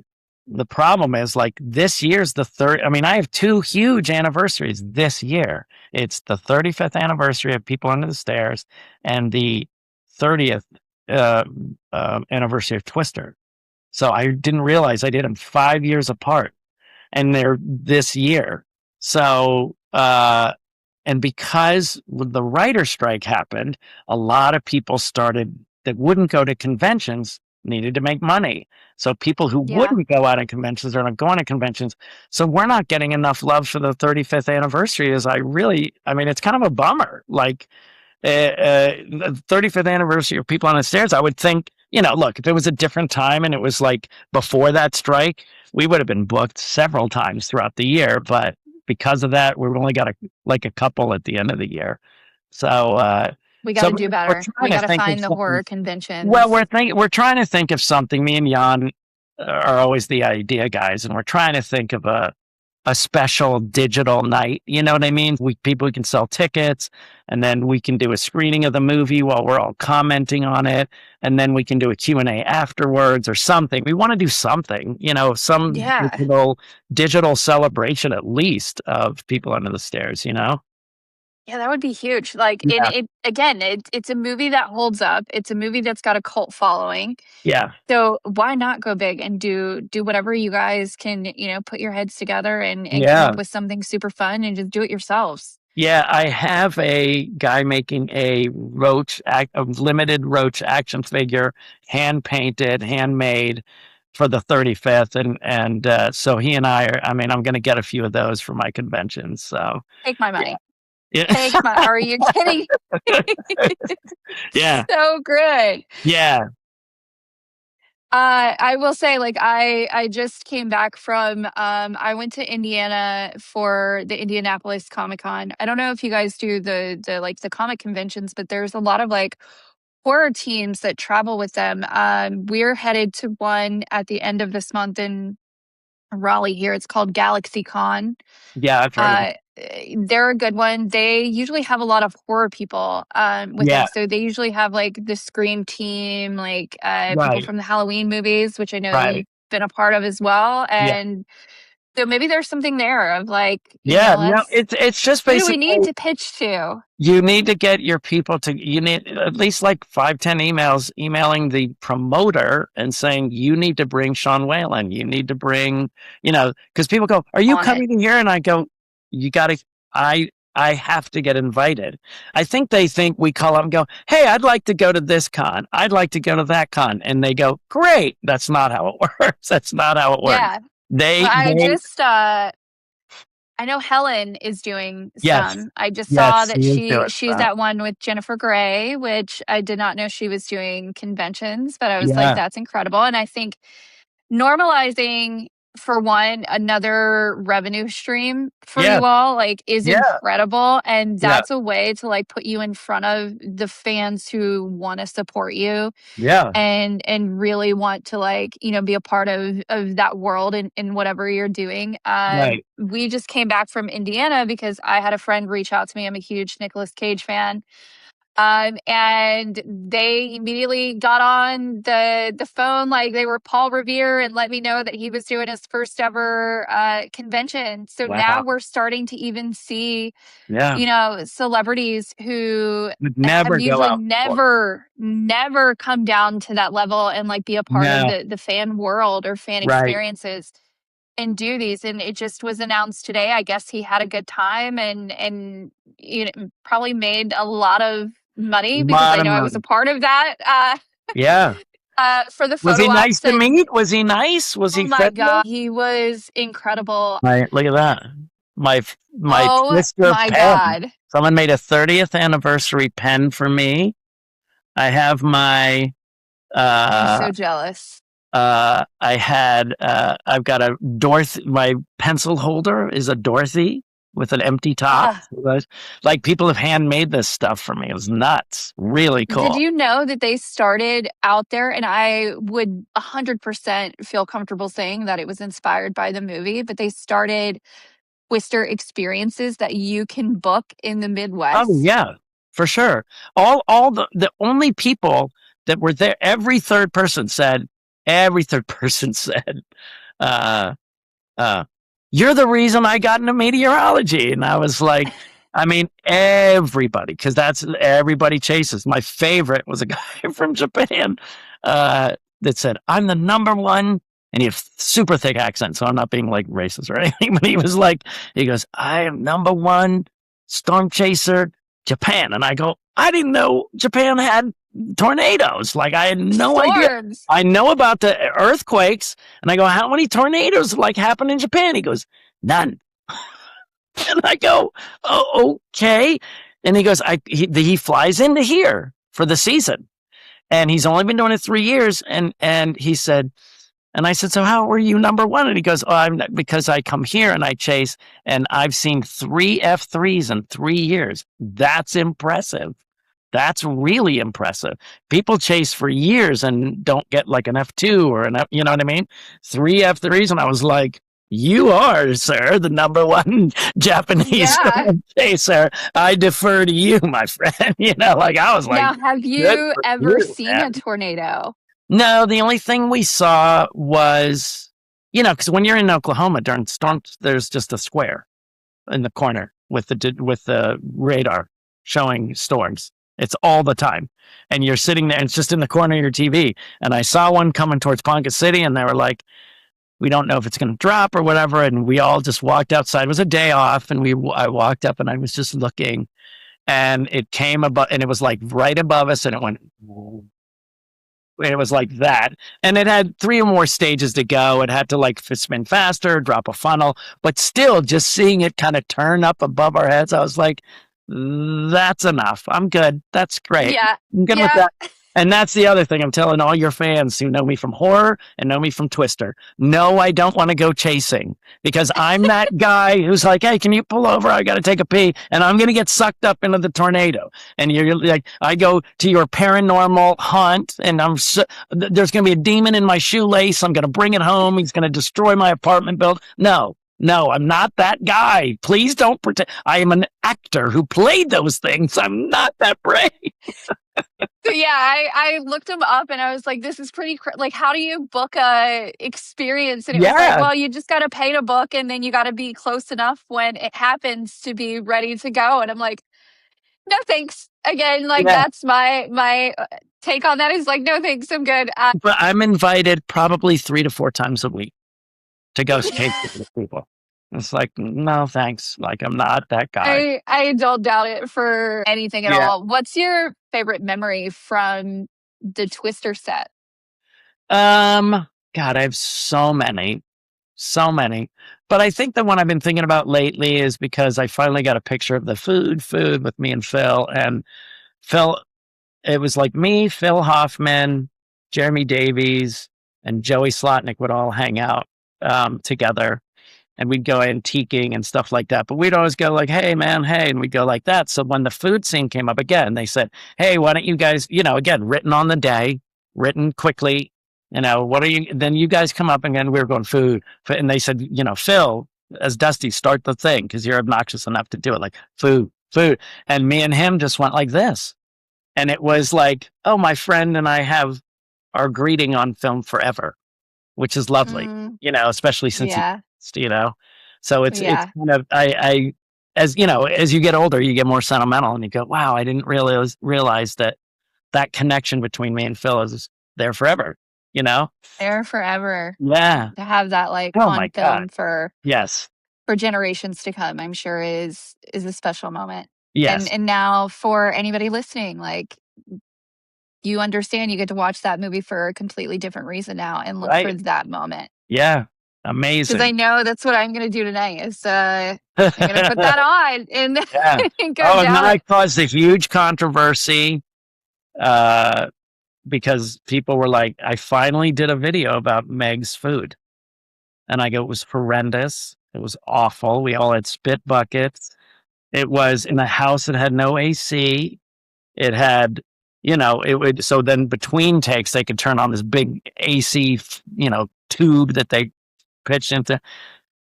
the problem is like this year's the third. I mean, I have 2 huge anniversaries this year. It's the 35th anniversary of People Under the Stairs and the 30th anniversary of Twister. So I didn't realize I did them 5 years apart and they're this year. So, and because the writer strike happened, a lot of people that wouldn't go to conventions needed to make money. So people who Yeah. wouldn't go out on conventions are not going to conventions. So we're not getting enough love for the 35th anniversary I mean, it's kind of a bummer. Like, the 35th anniversary of People on the Stairs, I would think, look, if it was a different time and it was like before that strike, we would have been booked several times throughout the year. But because of that, we've only got a couple at the end of the year. So, We got to do we're better. We trying got to to think of find the horror something. conventions. Well, we're trying to think of something. Me and Jan are always the idea guys, and we're trying to think of a special digital night. You know what I mean? People can sell tickets, and then we can do a screening of the movie while we're all commenting on it, and then we can do a Q&A afterwards or something. We want to do something, some Yeah. digital celebration at least of People Under the Stairs, Yeah, that would be huge. Like, Yeah. it's a movie that holds up. It's a movie that's got a cult following. Yeah. So why not go big and do whatever you guys can, put your heads together and come Yeah. up with something super fun and just do it yourselves. Yeah, I have a guy making a limited Roach action figure, hand painted, handmade for the 35th, and so he and I mean, I'm going to get a few of those for my convention. So Take my money. yeah, Are you kidding? yeah, So good. yeah, I will say, like, I just came back from I went to Indiana for the Indianapolis Comic Con. I don't know if you guys do the comic conventions, but there's a lot of like horror teams that travel with them. We're headed to one at the end of this month in Raleigh here. It's called Galaxy Con. yeah. I've heard of it. They're a good one. They usually have a lot of horror people with them. Yeah, So they usually have like the Scream team, like people right, from the Halloween movies, which I know right. you've been a part of as well. Yeah, And So maybe there's something there of like, Yeah, no, let's, it's just who do we basically need to pitch to? you need to get your people to, you need at least like 5, 10 emails emailing the promoter and saying, you need to bring Sean Whalen. You need to bring, because people go, are you On it. coming in here? And I go, you got to, I have to get invited. I think they think we call up and go, hey, I'd like to go to this con. I'd like to go to that con. And they go, great. That's not how it works. That's not how it works. Yeah. They, Well, I they, just, I know Helen is doing yes, some. I just saw yes, that he is doing she's stuff. at one with Jennifer Grey, which I did not know she was doing conventions, but I was like, Yeah, that's incredible. And I think normalizing, for one, another revenue stream for yeah, you all like is yeah, incredible, and yeah, that's a way to like put you in front of the fans who want to support you yeah, and really want to like be a part of that world in whatever you're doing. right. We just came back from Indiana because I had a friend reach out to me. I'm a huge Nicolas Cage fan. And they immediately got on the phone like they were Paul Revere and let me know that he was doing his first ever convention. So now Wow. we're starting to even see, Yeah. celebrities who Would have never go usually out before. never come down to that level and like be a part of No. the fan world or fan Right. experiences and do these. And it just was announced today. I guess he had a good time and probably made a lot of money because I Lot of know I was a money. part of that Yeah. for the Was photo he nice ops. to And meet? Was he nice? Was oh he my friendly? God, he was incredible. Right. Look at that. My Oh Twister my pen. God. Someone made a 30th anniversary pen for me. I have my I'm uh so jealous. I've got a Dorothy, my pencil holder is a Dorothy with an empty top. Ah, Like people have handmade this stuff for me. It was nuts. Really did cool. you know that they started out there? And I would 100% feel comfortable saying that it was inspired by the movie, but they started Twister experiences that you can book in the Oh Midwest. yeah, for sure. All the only people that were there, every third person said, uh, uh, you're the reason I got into meteorology. And I was like, I mean, everybody, because that's everybody chases. My favorite was a guy from Japan that said, I'm the number one. And he had super thick accent. So I'm not being like racist or anything, but he goes, I am number one storm chaser, Japan. And I go, I didn't know Japan had tornadoes. Like I had no idea. Storms. I know about the earthquakes. And I go, how many tornadoes like happen in Japan? He goes, none. And I go, oh, okay. And he goes, he flies into here for the season. And he's only been doing it 3 years. And he said, and I said, so how were you number one? And he goes, oh, because I come here and I chase, and I've seen 3 F3s in 3 years. That's impressive. That's really impressive. People chase for years and don't get like an F2 or an F, you know what I mean? 3 F3s. And I was like, you are, sir, the number one Japanese Yeah. chaser. I defer to you, my friend. Like I was like, Now, have good you for ever you, seen man. a tornado? No, the only thing we saw was, because when you're in Oklahoma during storms, there's just a square in the corner with the radar showing storms. It's all the time. And you're sitting there, and it's just in the corner of your TV. And I saw one coming towards Ponca City, and they were like, we don't know if it's going to drop or whatever. And we all just walked outside. It was a day off, and I walked up, and I was just looking, and it came above, and it was like right above us, and it went. It was like that. And it had 3 or more stages to go. It had to like spin faster, drop a funnel, but still just seeing it kind of turn up above our heads. I was like, that's enough. I'm good. That's great. Yeah. I'm good with Yeah. that. And that's the other thing I'm telling all your fans who know me from horror and know me from Twister. No, I don't want to go chasing because I'm that guy who's like, hey, can you pull over? I got to take a pee. And I'm going to get sucked up into the tornado. And you're like, I go to your paranormal hunt and there's going to be a demon in my shoelace. I'm going to bring it home. He's going to destroy my apartment building. No, I'm not that guy. Please don't pretend. I am an actor who played those things. I'm not that brave. So yeah, I looked them up and I was like, this is pretty, like, how do you book a experience? And it was like, Yeah. well, you just got to pay to book and then you got to be close enough when it happens to be ready to go. And I'm like, no, thanks. Again, like Yeah. that's my take on that is like, no, thanks. I'm good. But I'm invited probably 3 to 4 times a week to go skate with people. It's like, no, thanks. Like, I'm not that guy. I don't doubt it for anything at Yeah. all. What's your favorite memory from the Twister set? God, I have so many. So many. But I think the one I've been thinking about lately is because I finally got a picture of the food with me and Phil. And Phil, it was like me, Phil Hoffman, Jeremy Davies, and Joey Slotnick would all hang out together. And we'd go antiquing and stuff like that. But we'd always go like, hey, man, hey. And we'd go like that. So when the food scene came up again, they said, hey, why don't you guys, again, written on the day, written quickly, what are you, then you guys come up again. We were going food. And they said, Phil, as Dusty, start the thing because you're obnoxious enough to do it. Like food. And me and him just went like this. And it was like, oh, my friend and I have our greeting on film forever, which is lovely, especially since Yeah. So it's kind of, I as as you get older, you get more sentimental and you go, wow, I didn't realize that connection between me and Phil is there forever, There forever. Yeah. To have that like Oh on my film God. Yes. for generations to come, I'm sure is a special moment. Yes. And now for anybody listening, like you understand you get to watch that movie for a completely different reason now and look for that moment. Yeah. Amazing. Because I know that's what I'm going to do tonight is I'm going to put that on and, and go and down. I caused a huge controversy because people were like, I finally did a video about Meg's food. And I go, it was horrendous. It was awful. We all had spit buckets. It was in a house that had no AC. It had, so then between takes, they could turn on this big AC, tube that they pitched into.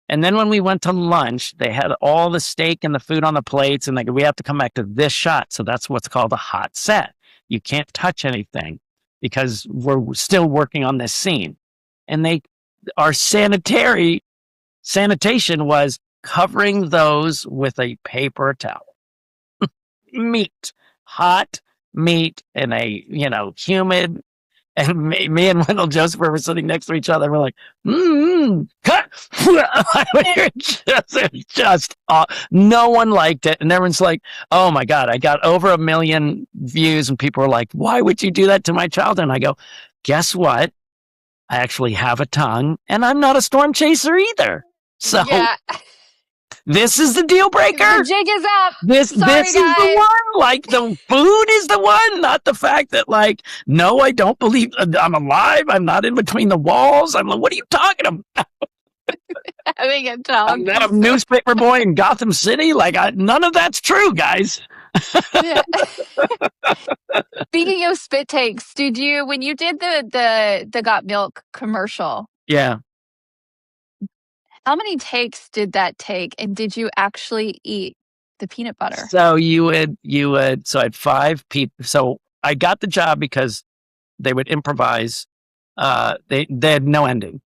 And then when we went to lunch, they had all the steak and the food on the plates and we have to come back to this shot. So that's what's called a hot set. You can't touch anything because we're still working on this scene. And our sanitation was covering those with a paper towel. Hot meat in a, humid. And me and Wendell Joseph were sitting next to each other. We're like, cut. No one liked it. And everyone's like, oh my God, I got over 1 million views. And people were like, why would you do that to my child? And I go, guess what? I actually have a tongue and I'm not a storm chaser either. So this is the deal breaker. The jig is up. This is the one. Like the food is the one, not the fact that no, I don't believe I'm alive. I'm not in between the walls. I'm like, what are you talking about? Having a tongue. I'm not a newspaper boy in Gotham City. None of that's true, guys. Speaking of spit takes, when you did the Got Milk commercial? Yeah. How many takes did that take? And did you actually eat the peanut butter? So so I had 5 people. So I got the job because they would improvise. They had no ending.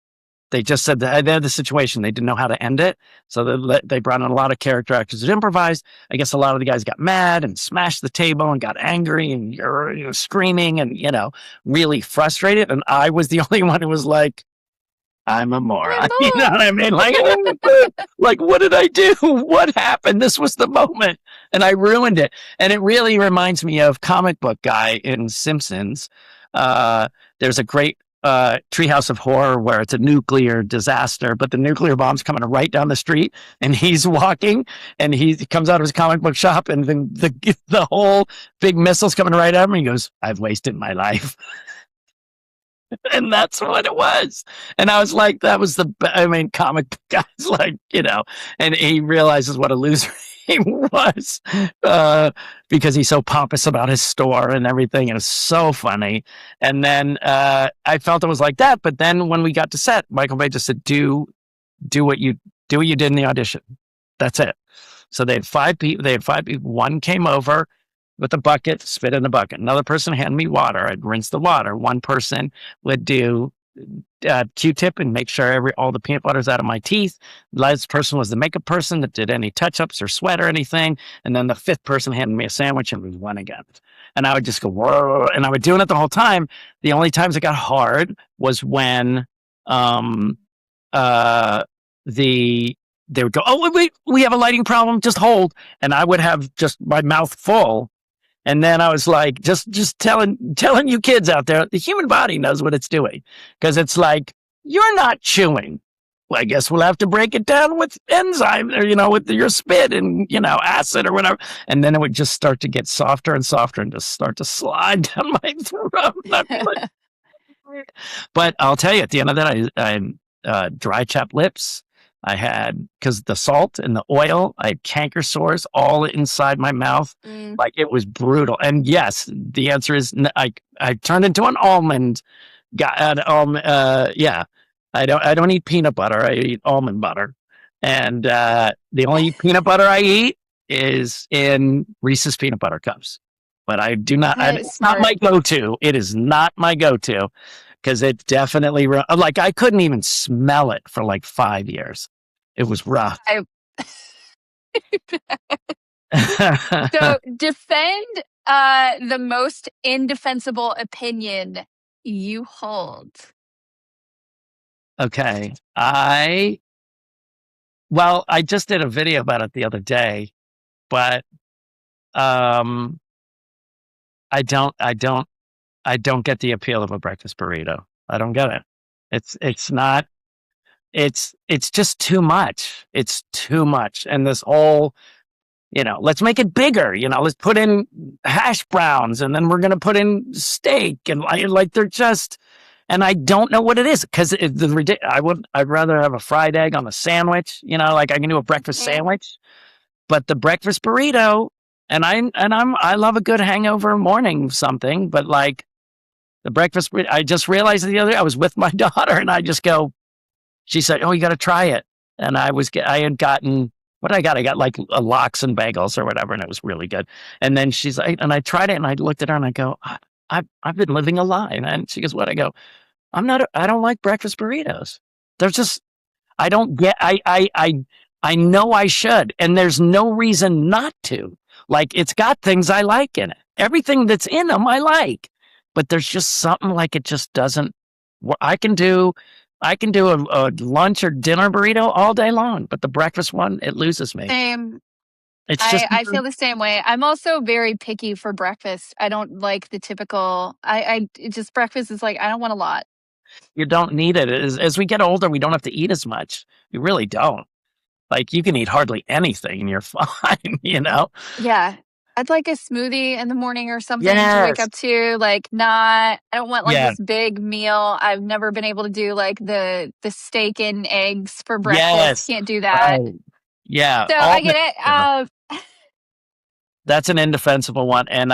They just said that they had the situation. They didn't know how to end it. So they brought in a lot of character actors that improvised. I guess a lot of the guys got mad and smashed the table and got angry and screaming and, really frustrated. And I was the only one who was like, I'm a moron. You know what I mean? Like, what did I do? What happened? This was the moment. And I ruined it. And it really reminds me of comic book guy in Simpsons. There's a great Treehouse of Horror where it's a nuclear disaster, but the nuclear bomb's coming right down the street and he's walking and he comes out of his comic book shop and then the whole big missile's coming right at him. And he goes, I've wasted my life. And that's what it was. And I was like, that was comic book guys, and he realizes what a loser he was because he's so pompous about his store and everything. And it's so funny. And then I felt it was like that. But then when we got to set, Michael Bay just said, do what you did in the audition. That's it. So they had 5 people. One came over. with a bucket, spit in the bucket. Another person hand me water. I'd rinse the water. One person would do Q-tip and make sure all the peanut butter's out of my teeth. The last person was the makeup person that did any touch-ups or sweat or anything. And then the fifth person handed me a sandwich and we went again. And I would just go, whoa. And I would doing it the whole time. The only times it got hard was when they would go, oh, wait, we have a lighting problem. Just hold. And I would have just my mouth full. And then I was like, just telling you kids out there, the human body knows what it's doing. Because it's like, you're not chewing. Well, I guess we'll have to break it down with enzyme or, with your spit and, acid or whatever. And then it would just start to get softer and softer and just start to slide down my throat. But I'll tell you, at the end of that, I dry chapped lips. I had, because the salt and the oil, I had canker sores all inside my mouth. Like, it was brutal. And yes, the answer is I turned into an almond guy. Yeah, I don't eat peanut butter. I eat almond butter. And the only peanut butter I eat is in Reese's peanut butter cups. But I do not, it's not my go-to. It is not my go-to. Because it definitely, like, I couldn't even smell it for like 5 years. It was rough. So defend the most indefensible opinion you hold. Okay. I just did a video about it the other day, but I don't get the appeal of a breakfast burrito. I don't get it. It's just too much. It's too much. And this whole, let's make it bigger. Let's put in hash browns and then we're going to put in steak and like they're just, and I don't know what it is because I'd rather have a fried egg on a sandwich, like I can do a breakfast sandwich, but the breakfast burrito, I love a good hangover morning something, but like, the breakfast, I just realized the other day, I was with my daughter and I just go, she said, oh, you got to try it. And I had gotten, what I got? I got like a lox and bagels or whatever. And it was really good. And then she's like, and I tried it and I looked at her and I go, I've been living a lie. And she goes, what? I go, I don't like breakfast burritos. They're just, I don't get, I know I should. And there's no reason not to. Like, it's got things I like in it. Everything that's in them, I like. But there's just something like it just doesn't. I can do a lunch or dinner burrito all day long, but the breakfast one, it loses me. Same. It's just I feel the same way. I'm also very picky for breakfast. I don't like the typical. Breakfast is like I don't want a lot. You don't need it. As we get older, we don't have to eat as much. We really don't. Like, you can eat hardly anything and you're fine. Yeah. I'd like a smoothie in the morning or something to wake up to. Like, I don't want like this big meal. I've never been able to do like the steak and eggs for breakfast. Can't do that. Right. Yeah. So I get it. That's an indefensible one. And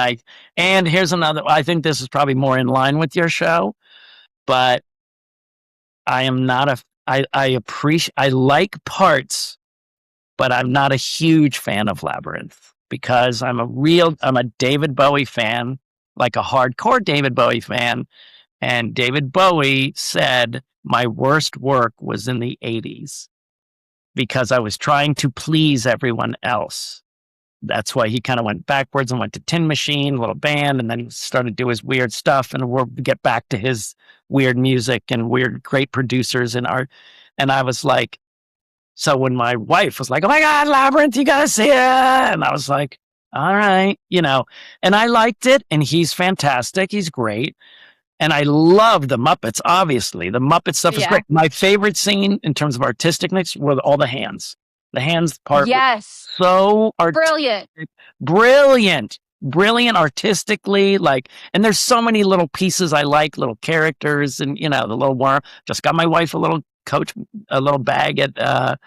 here's another, I think this is probably more in line with your show, but I am not I like parts, but I'm not a huge fan of Labyrinth. Because I'm a David Bowie fan, like a hardcore David Bowie fan. And David Bowie said my worst work was in the 80s because I was trying to please everyone else. That's why he kind of went backwards and went to Tin Machine, little band, and then he started to do his weird stuff and we'll get back to his weird music and weird, great producers and art. And I was like, so when my wife was like, oh my God, Labyrinth, you got to see it. And I was like, all right, and I liked it. And he's fantastic. He's great. And I love the Muppets, obviously. The Muppet stuff is great. My favorite scene in terms of artisticness were all the hands. The hands part. Yes. So brilliant. Brilliant artistically. Like, and there's so many little pieces I like, little characters and, the little worm. Just got my wife a little bag at a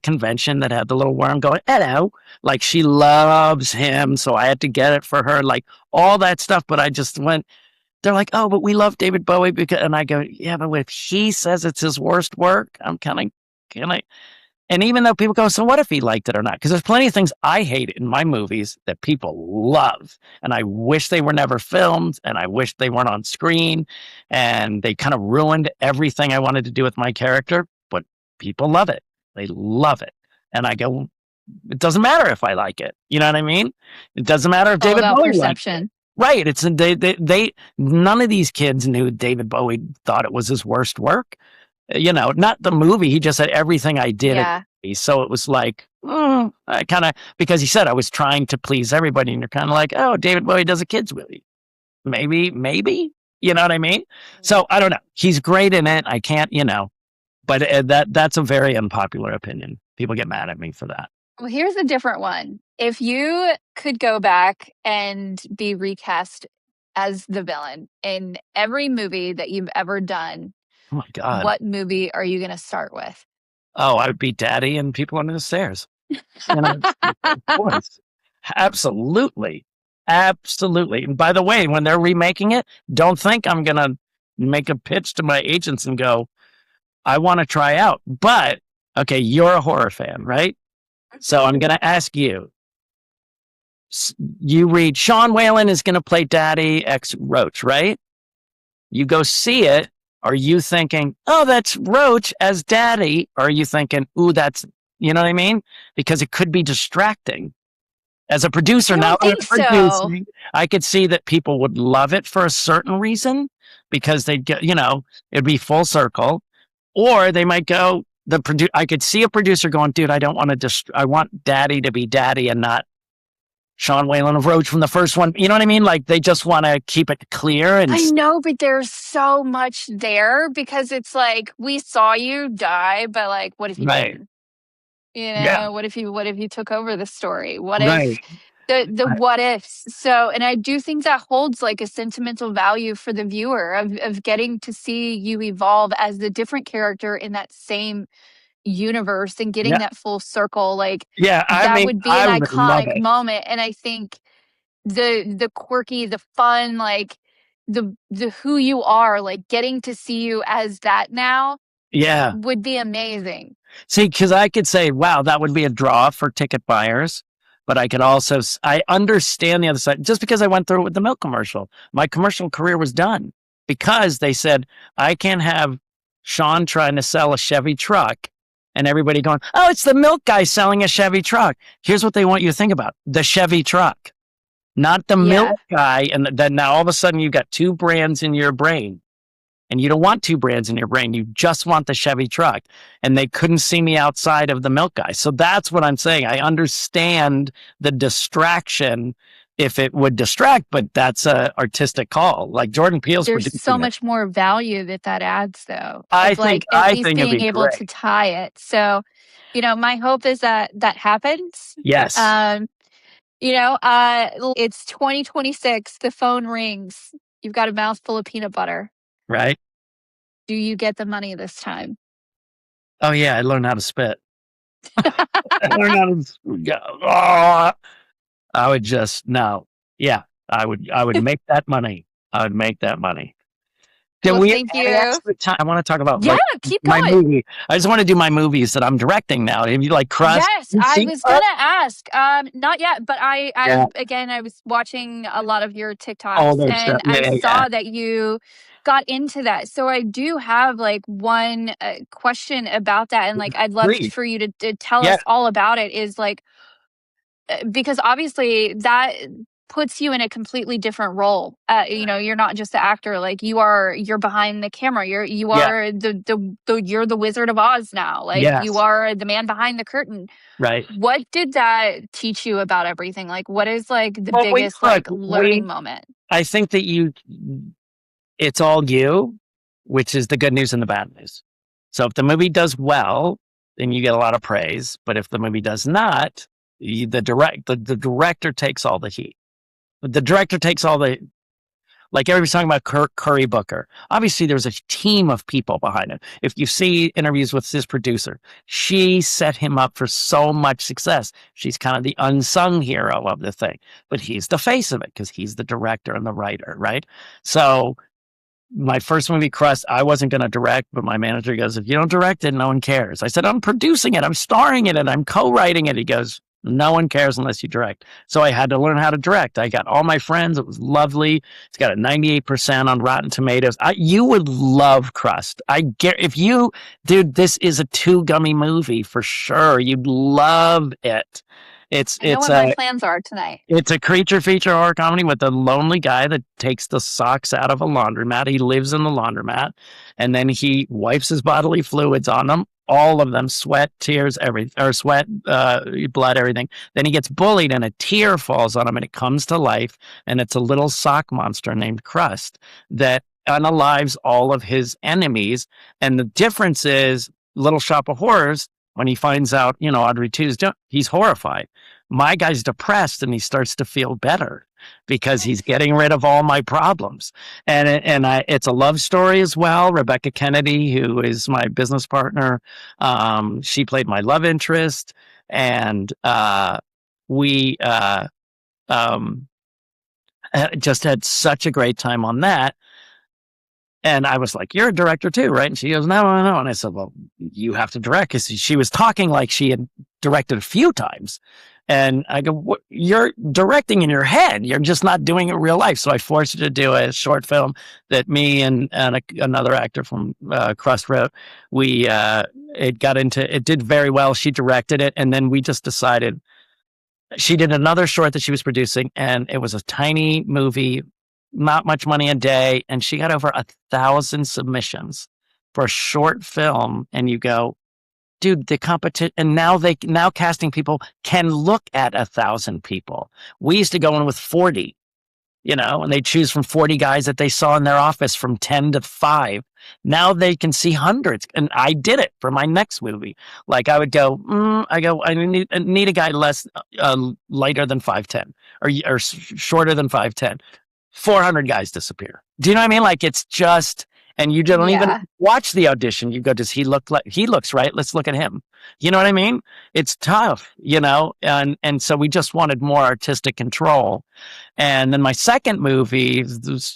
convention that had the little worm going, hello. Like, she loves him. So I had to get it for her, like all that stuff. But I just went, they're like, oh, but we love David Bowie and I go, yeah, but if he says it's his worst work, I'm kind of, And even though people go, so what if he liked it or not? Because there's plenty of things I hate in my movies that people love. And I wish they were never filmed, and I wish they weren't on screen. And they kind of ruined everything I wanted to do with my character. But people love it. They love it. And I go, it doesn't matter if I like it. You know what I mean? It doesn't matter if All David about Bowie liked it. perception. Right. It's they none of these kids knew David Bowie thought it was his worst work. You know, not the movie. He just said everything I did. Yeah. So it was like, I kind of, because he said I was trying to please everybody. And you're kind of like, oh, David Bowie does a kids movie. Maybe. You know what I mean? So I don't know. He's great in it. I can't, you know, but that's a very unpopular opinion. People get mad at me for that. Well, here's a different one. If you could go back and be recast as the villain in every movie that you've ever done, Oh my God. what movie are you going to start with? Oh, I would be Daddy and People Under the Stairs. You know, of course. Absolutely. And by the way, when they're remaking it, don't think I'm going to make a pitch to my agents and go, I want to try out. But, okay, you're a horror fan, right? So I'm going to ask you. You read Sean Whalen is going to play Daddy X Roach, right? You go see it. Are you thinking, oh, that's Roach as Daddy? Or are you thinking, ooh, that's, you know what I mean? Because it could be distracting. As a producer now, I could see that people would love it for a certain reason because they'd get, you know, it'd be full circle. Or they might go, I could see a producer going, dude, I don't want to I want Daddy to be Daddy and not Sean Whalen of Roach from the first one. You know what I mean? Like they just want to keep it clear. And I know, but there's so much there because it's like, we saw you die, but like, what if you didn't? You know, what if you took over the story? What if the what ifs? So, and I do think that holds like a sentimental value for the viewer of getting to see you evolve as the different character in that same universe and getting that full circle. Like, that would be an iconic moment. And I think the quirky, the fun, like the who you are, like getting to see you as that now would be amazing. See, because I could say, wow, that would be a draw for ticket buyers. But I could also, I understand the other side. Just because I went through it with the milk commercial, my commercial career was done because they said, I can't have Sean trying to sell a Chevy truck and everybody going, oh, it's the milk guy selling a Chevy truck. Here's what they want you to think about. The Chevy truck, not the milk guy. And then now all of a sudden you've got two brands in your brain. And you don't want two brands in your brain. You just want the Chevy truck. And they couldn't see me outside of the milk guy. So that's what I'm saying. I understand the distraction if it would distract, but that's a artistic call. Like Jordan Peele's There's so much more value that adds, though. I think being able to tie it. So, you know, my hope is that happens. Yes. You know, it's 2026. The phone rings. You've got a mouthful of peanut butter. Right. Do you get the money this time? Oh, yeah. I learned how to spit. I learned how to, I would just, no. Yeah. I would make that money. I would make that money. Thank you. I want to talk about keep going. my movie. I just want to do my movies that I'm directing now. Have you like crossed? Yes, I was going to ask. Not yet, but I was watching a lot of your TikToks and I saw that you got into that. So I do have like one question about that. And like, I'd love for you to tell us all about it is like, because obviously that puts you in a completely different role. You know, you're not just the actor, like you're behind the camera. You're the Wizard of Oz now. Like you are the man behind the curtain. Right. What did that teach you about everything? Like what is like the biggest learning moment? I think that it's all you, which is the good news and the bad news. So if the movie does well, then you get a lot of praise. But if the movie does not, the director takes all the heat. The director takes all the, like everybody's talking about Curry Booker. Obviously, there's a team of people behind it. If you see interviews with his producer, she set him up for so much success. She's kind of the unsung hero of the thing, but he's the face of it because he's the director and the writer, right? So my first movie, Crust, I wasn't going to direct, but my manager goes, if you don't direct it, no one cares. I said, I'm producing it. I'm starring in it. I'm co-writing it. He goes, no one cares unless you direct. So I had to learn how to direct. I got all my friends. It was lovely. It's got a 98% on Rotten Tomatoes. You would love Crust. Dude, this is a 2 gummy movie for sure. You'd love it. I know what my plans are tonight. It's a creature feature horror comedy with a lonely guy that takes the socks out of a laundromat. He lives in the laundromat, and then he wipes his bodily fluids on them, all of them, sweat, tears, blood, everything. Then he gets bullied, and a tear falls on him, and it comes to life, and it's a little sock monster named Crust that unalives all of his enemies. And the difference is, Little Shop of Horrors, when he finds out, Audrey 2's he's horrified. My guy's depressed and he starts to feel better because he's getting rid of all my problems. And it's a love story as well. Rebecca Kennedy, who is my business partner, she played my love interest. And we just had such a great time on that. And I was like, you're a director too, right? And she goes, no. And I said, well, you have to direct, because she was talking like she had directed a few times. And I go, you're directing in your head. You're just not doing it in real life. So I forced her to do a short film that me and another actor from Crust wrote. It did very well. She directed it. And then we just decided, she did another short that she was producing, and it was a tiny movie, not much money a day, and she got over 1,000 submissions for a short film. And you go, dude, the competition, and now casting people can look at 1,000 people. We used to go in with 40, and they choose from 40 guys that they saw in their office from 10 to 5. Now they can see hundreds. And I did it for my next movie. Like I would go, I need a guy less, lighter than 5'10", or shorter than 5'10". 400 guys disappear. Do you know what I mean? Like, it's just, and you don't even watch the audition. You go, does he look like, he looks right? Let's look at him. You know what I mean? It's tough, and so we just wanted more artistic control. And then my second movie,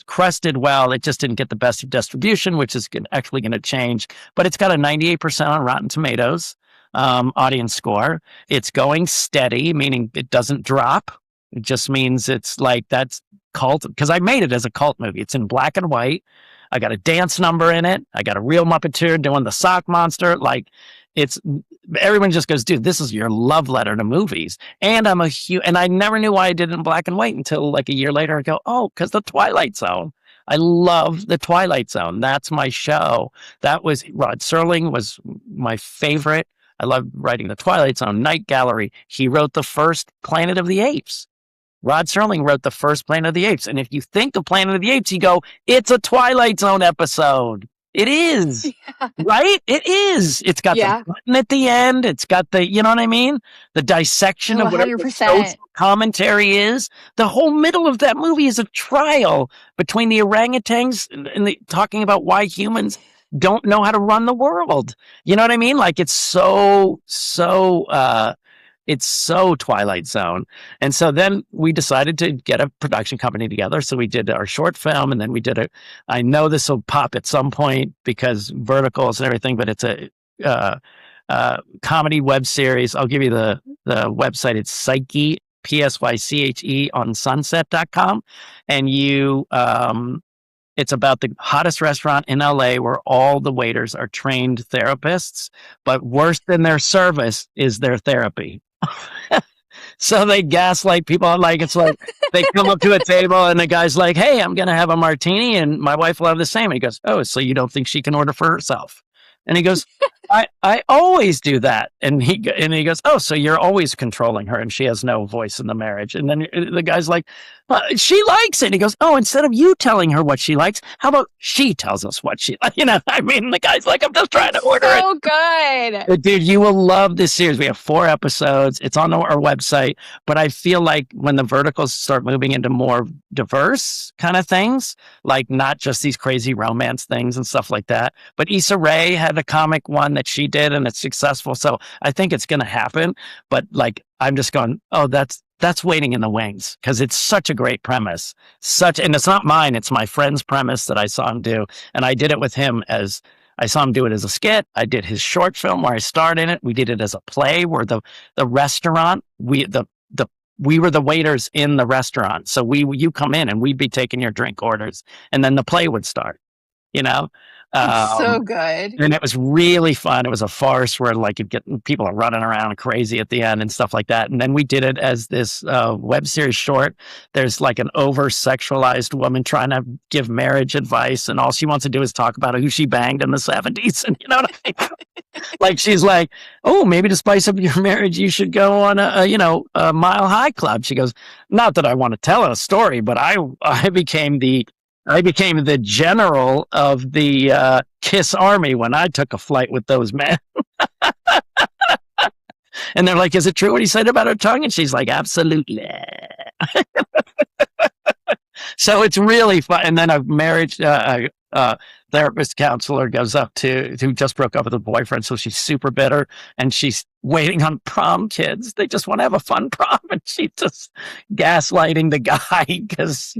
Crust, did well. It just didn't get the best of distribution, which is actually going to change, but it's got a 98% on Rotten Tomatoes audience score. It's going steady, meaning it doesn't drop. It just means it's like, that's cult, because I made it as a cult movie. It's in black and white. I got a dance number in it. I got a real Muppeteer doing the sock monster. Like, everyone just goes, dude, this is your love letter to movies. And and I never knew why I did it in black and white until like a year later. I go, oh, because the Twilight Zone. I love the Twilight Zone. That's my show. That was, Rod Serling was my favorite. I love writing the Twilight Zone, Night Gallery. He wrote the first Planet of the Apes. Rod Serling wrote the first Planet of the Apes. And if you think of Planet of the Apes, you go, it's a Twilight Zone episode. It is, right? It is. It's got the button at the end. It's got the, you know what I mean? The dissection of whatever the social commentary is. The whole middle of that movie is a trial between the orangutans and talking about why humans don't know how to run the world. You know what I mean? Like, it's so Twilight Zone. And so then we decided to get a production company together. So we did our short film, and then we did I know this will pop at some point because verticals and everything, but it's a comedy web series. I'll give you the website. It's Psyche, Psyche, on sunset.com. And it's about the hottest restaurant in LA where all the waiters are trained therapists, but worse than their service is their therapy. So they gaslight people. Like, it's like they come up to a table and the guy's like, hey, I'm going to have a martini and my wife will have the same. And he goes, oh, so you don't think she can order for herself? And he goes, I always do that. And he goes, oh, so you're always controlling her and she has no voice in the marriage. And then the guy's like, she likes it. And he goes, oh, instead of you telling her what she likes, how about she tells us what she likes? I mean, the guy's like, I'm just trying to order it. So good. Dude, you will love this series. We have 4 episodes. It's on our website. But I feel like when the verticals start moving into more diverse kind of things, like not just these crazy romance things and stuff like that. But Issa Rae had a comic one that she did and it's successful. So I think it's going to happen. But like, I'm just going, oh, that's that's waiting in the wings because it's such a great premise. And it's not mine, it's my friend's premise that I saw him do. And I did it with him I saw him do it as a skit. I did his short film where I starred in it. We did it as a play where the restaurant, we were the waiters in the restaurant. So you come in and we'd be taking your drink orders and then the play would start, you know? It's so good. And it was really fun. It was a farce where like people are running around crazy at the end and stuff like that. And then we did it as this web series short. There's like an over sexualized woman trying to give marriage advice, and all she wants to do is talk about who she banged in the 70s. And you know what I mean? Like she's like, oh, maybe to spice up your marriage, you should go on a Mile High Club. She goes, not that I want to tell a story, but I became the general of the KISS Army when I took a flight with those men. And they're like, is it true what he said about her tongue? And she's like, absolutely. So it's really fun. And then a marriage therapist counselor goes up who just broke up with a boyfriend. So she's super bitter and she's waiting on prom kids. They just want to have a fun prom. And she's just gaslighting the guy because,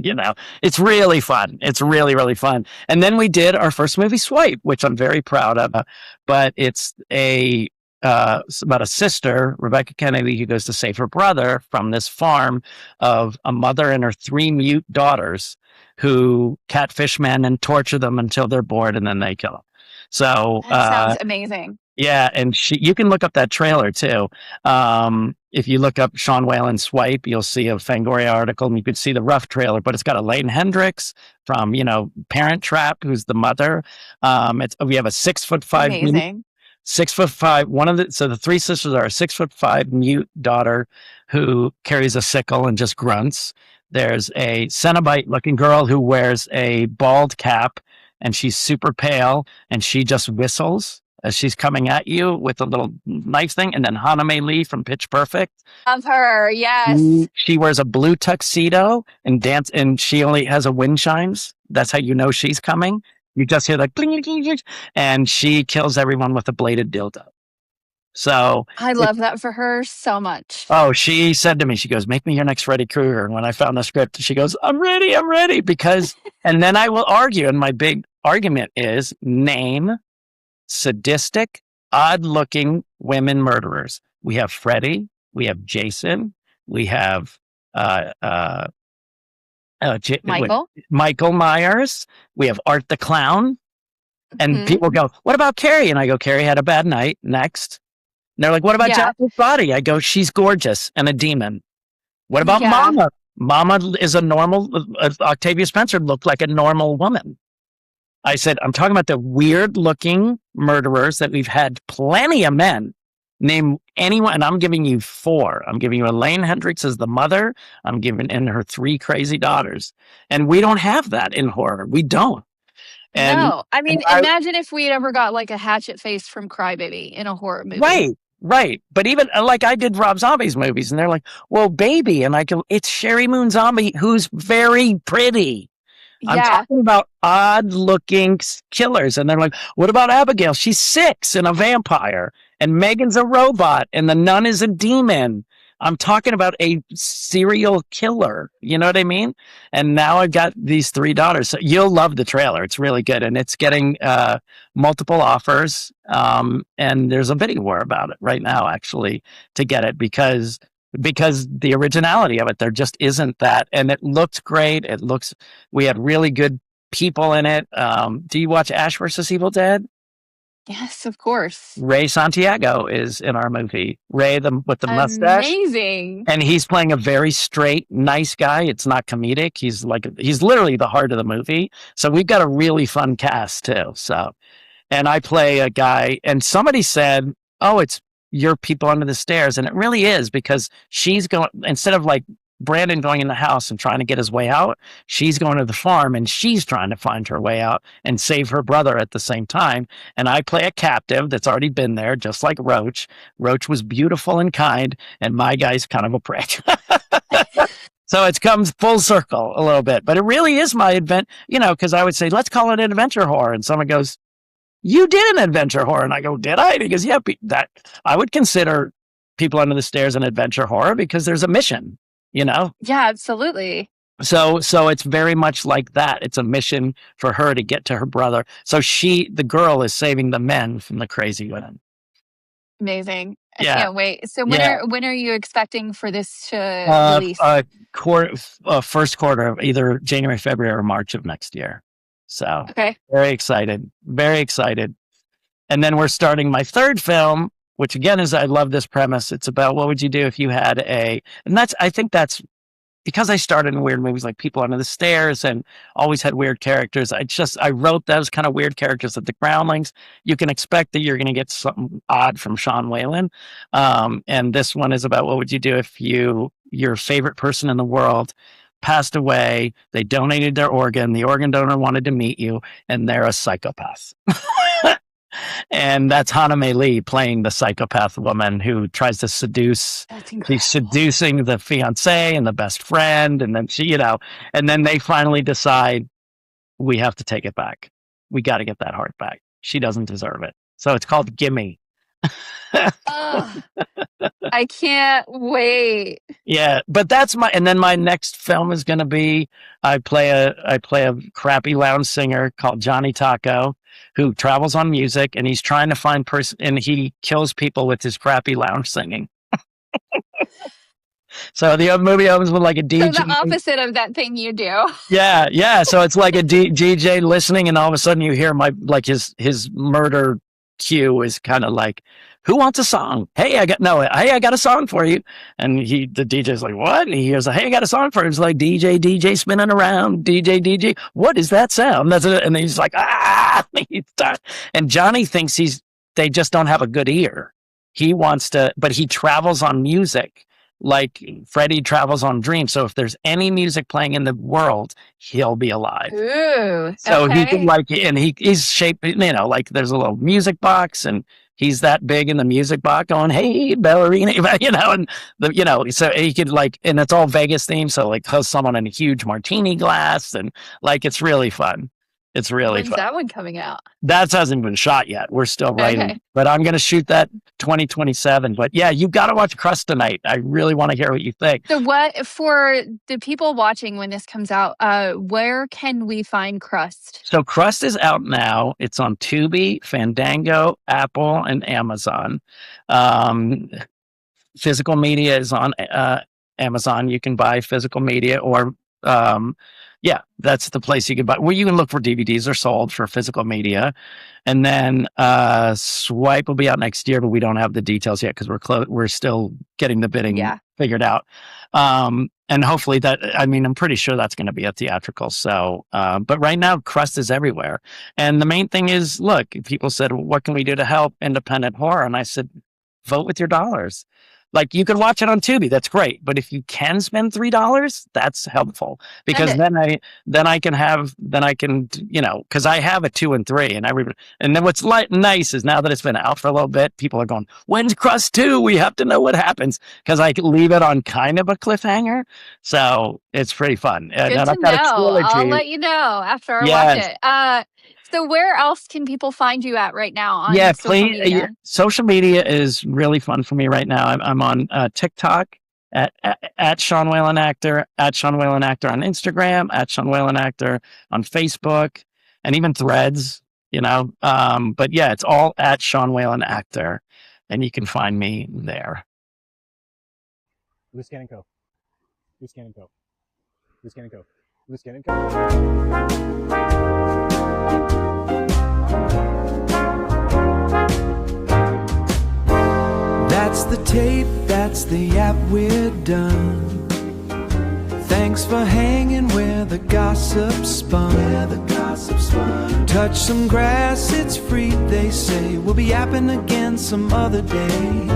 it's really fun. It's really, really fun. And then we did our first movie, Swipe, which I'm very proud of. But it's about a sister, Rebecca Kennedy, who goes to save her brother from this farm of a mother and her 3 mute daughters who catfish men and torture them until they're bored and then they kill them. So that sounds amazing. Yeah, and you can look up that trailer too. If you look up Sean Whalen Swipe, you'll see a Fangoria article and you could see the rough trailer, but it's got Elaine Hendricks from, Parent Trap, who's the mother. We have a 6'5" Amazing. 6'5". So the 3 sisters are a 6'5" mute daughter who carries a sickle and just grunts. There's a Cenobite looking girl who wears a bald cap and she's super pale and she just whistles as she's coming at you with a little knife thing. And then Hana May Lee from Pitch Perfect. Of her, yes. She wears a blue tuxedo and she only has a wind chimes. That's how you know she's coming. You just hear like bling, bling, bling, and she kills everyone with a bladed dildo. So I love that for her so much. Oh, she said to me, she goes, make me your next Freddy Krueger. And when I found the script, she goes, I'm ready. Because, and then I will argue. And my big argument is name sadistic, odd looking women murderers. We have Freddy, we have Jason, we have, Michael Myers. We have Art the Clown. And people go, what about Carrie? And I go, Carrie had a bad night. Next. And they're like, what about Jackie's body? I go, she's gorgeous and a demon. What about Mama? Mama is a normal, Octavia Spencer looked like a normal woman. I said, I'm talking about the weird looking murderers that we've had plenty of men. Name anyone, and I'm giving you 4. I'm giving you Elaine Hendricks as the mother. I'm giving in her 3 crazy daughters. And we don't have that in horror. We don't. And, no, I mean, imagine if we had ever got like a hatchet face from Crybaby in a horror movie. Right. But even like I did Rob Zombie's movies and they're like, well, baby. And I go, it's Sherry Moon Zombie who's very pretty. Yeah. I'm talking about odd looking killers. And they're like, what about Abigail? She's 6 and a vampire. And Megan's a robot and the nun is a demon. I'm talking about a serial killer. You know what I mean? And now I've got these 3 daughters. So you'll love the trailer. It's really good. And it's getting multiple offers. And there's a bidding war about it right now, actually, to get it because the originality of it, there just isn't that. And it looks great. We had really good people in it. Do you watch Ash vs. Evil Dead? Yes, of course. Ray Santiago is in our movie. Ray with the mustache. Amazing. And he's playing a very straight, nice guy. It's not comedic. He's literally the heart of the movie. So we've got a really fun cast too. So, and I play a guy and somebody said, oh, it's your people under the stairs. And it really is because she's going, instead of like Brandon going in the house and trying to get his way out, she's going to the farm and she's trying to find her way out and save her brother at the same time. And I play a captive that's already been there, just like Roach. Roach was beautiful and kind, and my guy's kind of a prick. So it comes full circle a little bit, but it really is my because I would say, let's call it an adventure horror. And someone goes, you did an adventure horror. And I go, did I? And he goes, yeah, that I would consider People Under the Stairs an adventure horror because there's a mission. you know? Yeah, absolutely. So it's very much like that. It's a mission for her to get to her brother. So the girl is saving the men from the crazy women. Amazing. I Yeah. can't wait. So Yeah. when are you expecting for this to release? First quarter of either January, February, or March of next year. So Okay. very excited. Very excited. And then we're starting my third film, which again is, I love this premise. It's about what would you do if you had I think that's because I started in weird movies like People Under the Stairs and always had weird characters. I wrote those kind of weird characters at the Groundlings. You can expect that you're going to get something odd from Sean Whalen. And this one is about what would you do if your favorite person in the world passed away, they donated their organ, the organ donor wanted to meet you, and they're a psychopath. And that's Hana May Lee playing the psychopath woman who tries to seduce. She's seducing the fiance and the best friend. And then and then they finally decide we have to take it back. We got to get that heart back. She doesn't deserve it. So it's called Gimme. I can't wait. Yeah, but and then my next film is going to be, I play a crappy lounge singer called Johnny Taco, who travels on music, and he's trying to find and he kills people with his crappy lounge singing. So the movie opens with like a DJ. So the opposite of that thing you do. Yeah. So it's like a DJ listening, and all of a sudden you hear his murder cue is kind of like, who wants a song? Hey, I got a song for you. And the DJ's like, what? And he hears, hey, I got a song for you. It's like, DJ spinning around, DJ. What is that sound? That's it. And he's like, ah. And Johnny thinks they just don't have a good ear. He wants to, but he travels on music like Freddie travels on dreams. So if there's any music playing in the world, he'll be alive. Ooh, so okay. he can and he's shaped, like there's a little music box, and he's that big in the music box going, hey, ballerina, and so he could and it's all Vegas themed. So host someone in a huge martini glass, and it's really fun. It's really fun. When's that one coming out? That hasn't been shot yet. We're still writing, okay. But I'm going to shoot that 2027. But yeah, you got to watch Crust tonight. I really want to hear what you think. So for the people watching when this comes out, where can we find Crust? So Crust is out now. It's on Tubi, Fandango, Apple, and Amazon. Physical media is on Amazon. You can buy physical media, or that's the place you can buy. Well, you can look for DVDs. They're sold for physical media. And then Swipe will be out next year, but we don't have the details yet because we're still getting the bidding figured out. And hopefully I'm pretty sure that's going to be a theatrical. So, but right now Crust is everywhere. And the main thing is, look, people said, what can we do to help independent horror? And I said, vote with your dollars. You can watch it on Tubi. That's great. But if you can spend $3, that's helpful, because then I can, because I have a 2 and 3, and then what's nice is now that it's been out for a little bit, people are going, when's Crust 2? We have to know what happens, because I can leave it on kind of a cliffhanger. So it's pretty fun. Good to know. I'll let you know after I watch it. So where else can people find you at right now on social media? Social media is really fun for me right now. I'm on TikTok at Sean Whalen Actor, at Sean Whalen Actor on Instagram, at Sean Whalen Actor on Facebook, and even Threads, But yeah, it's all at Sean Whalen Actor, and you can find me there. Loose Cannon Co. Loose Cannon Co. Loose Cannon Co. Loose Cannon Co. That's the tape, that's the Yap, we're done. Thanks for hanging where the gossip spun. Touch some grass, it's free, they say. We'll be yapping again some other day.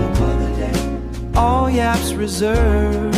All yaps reserved.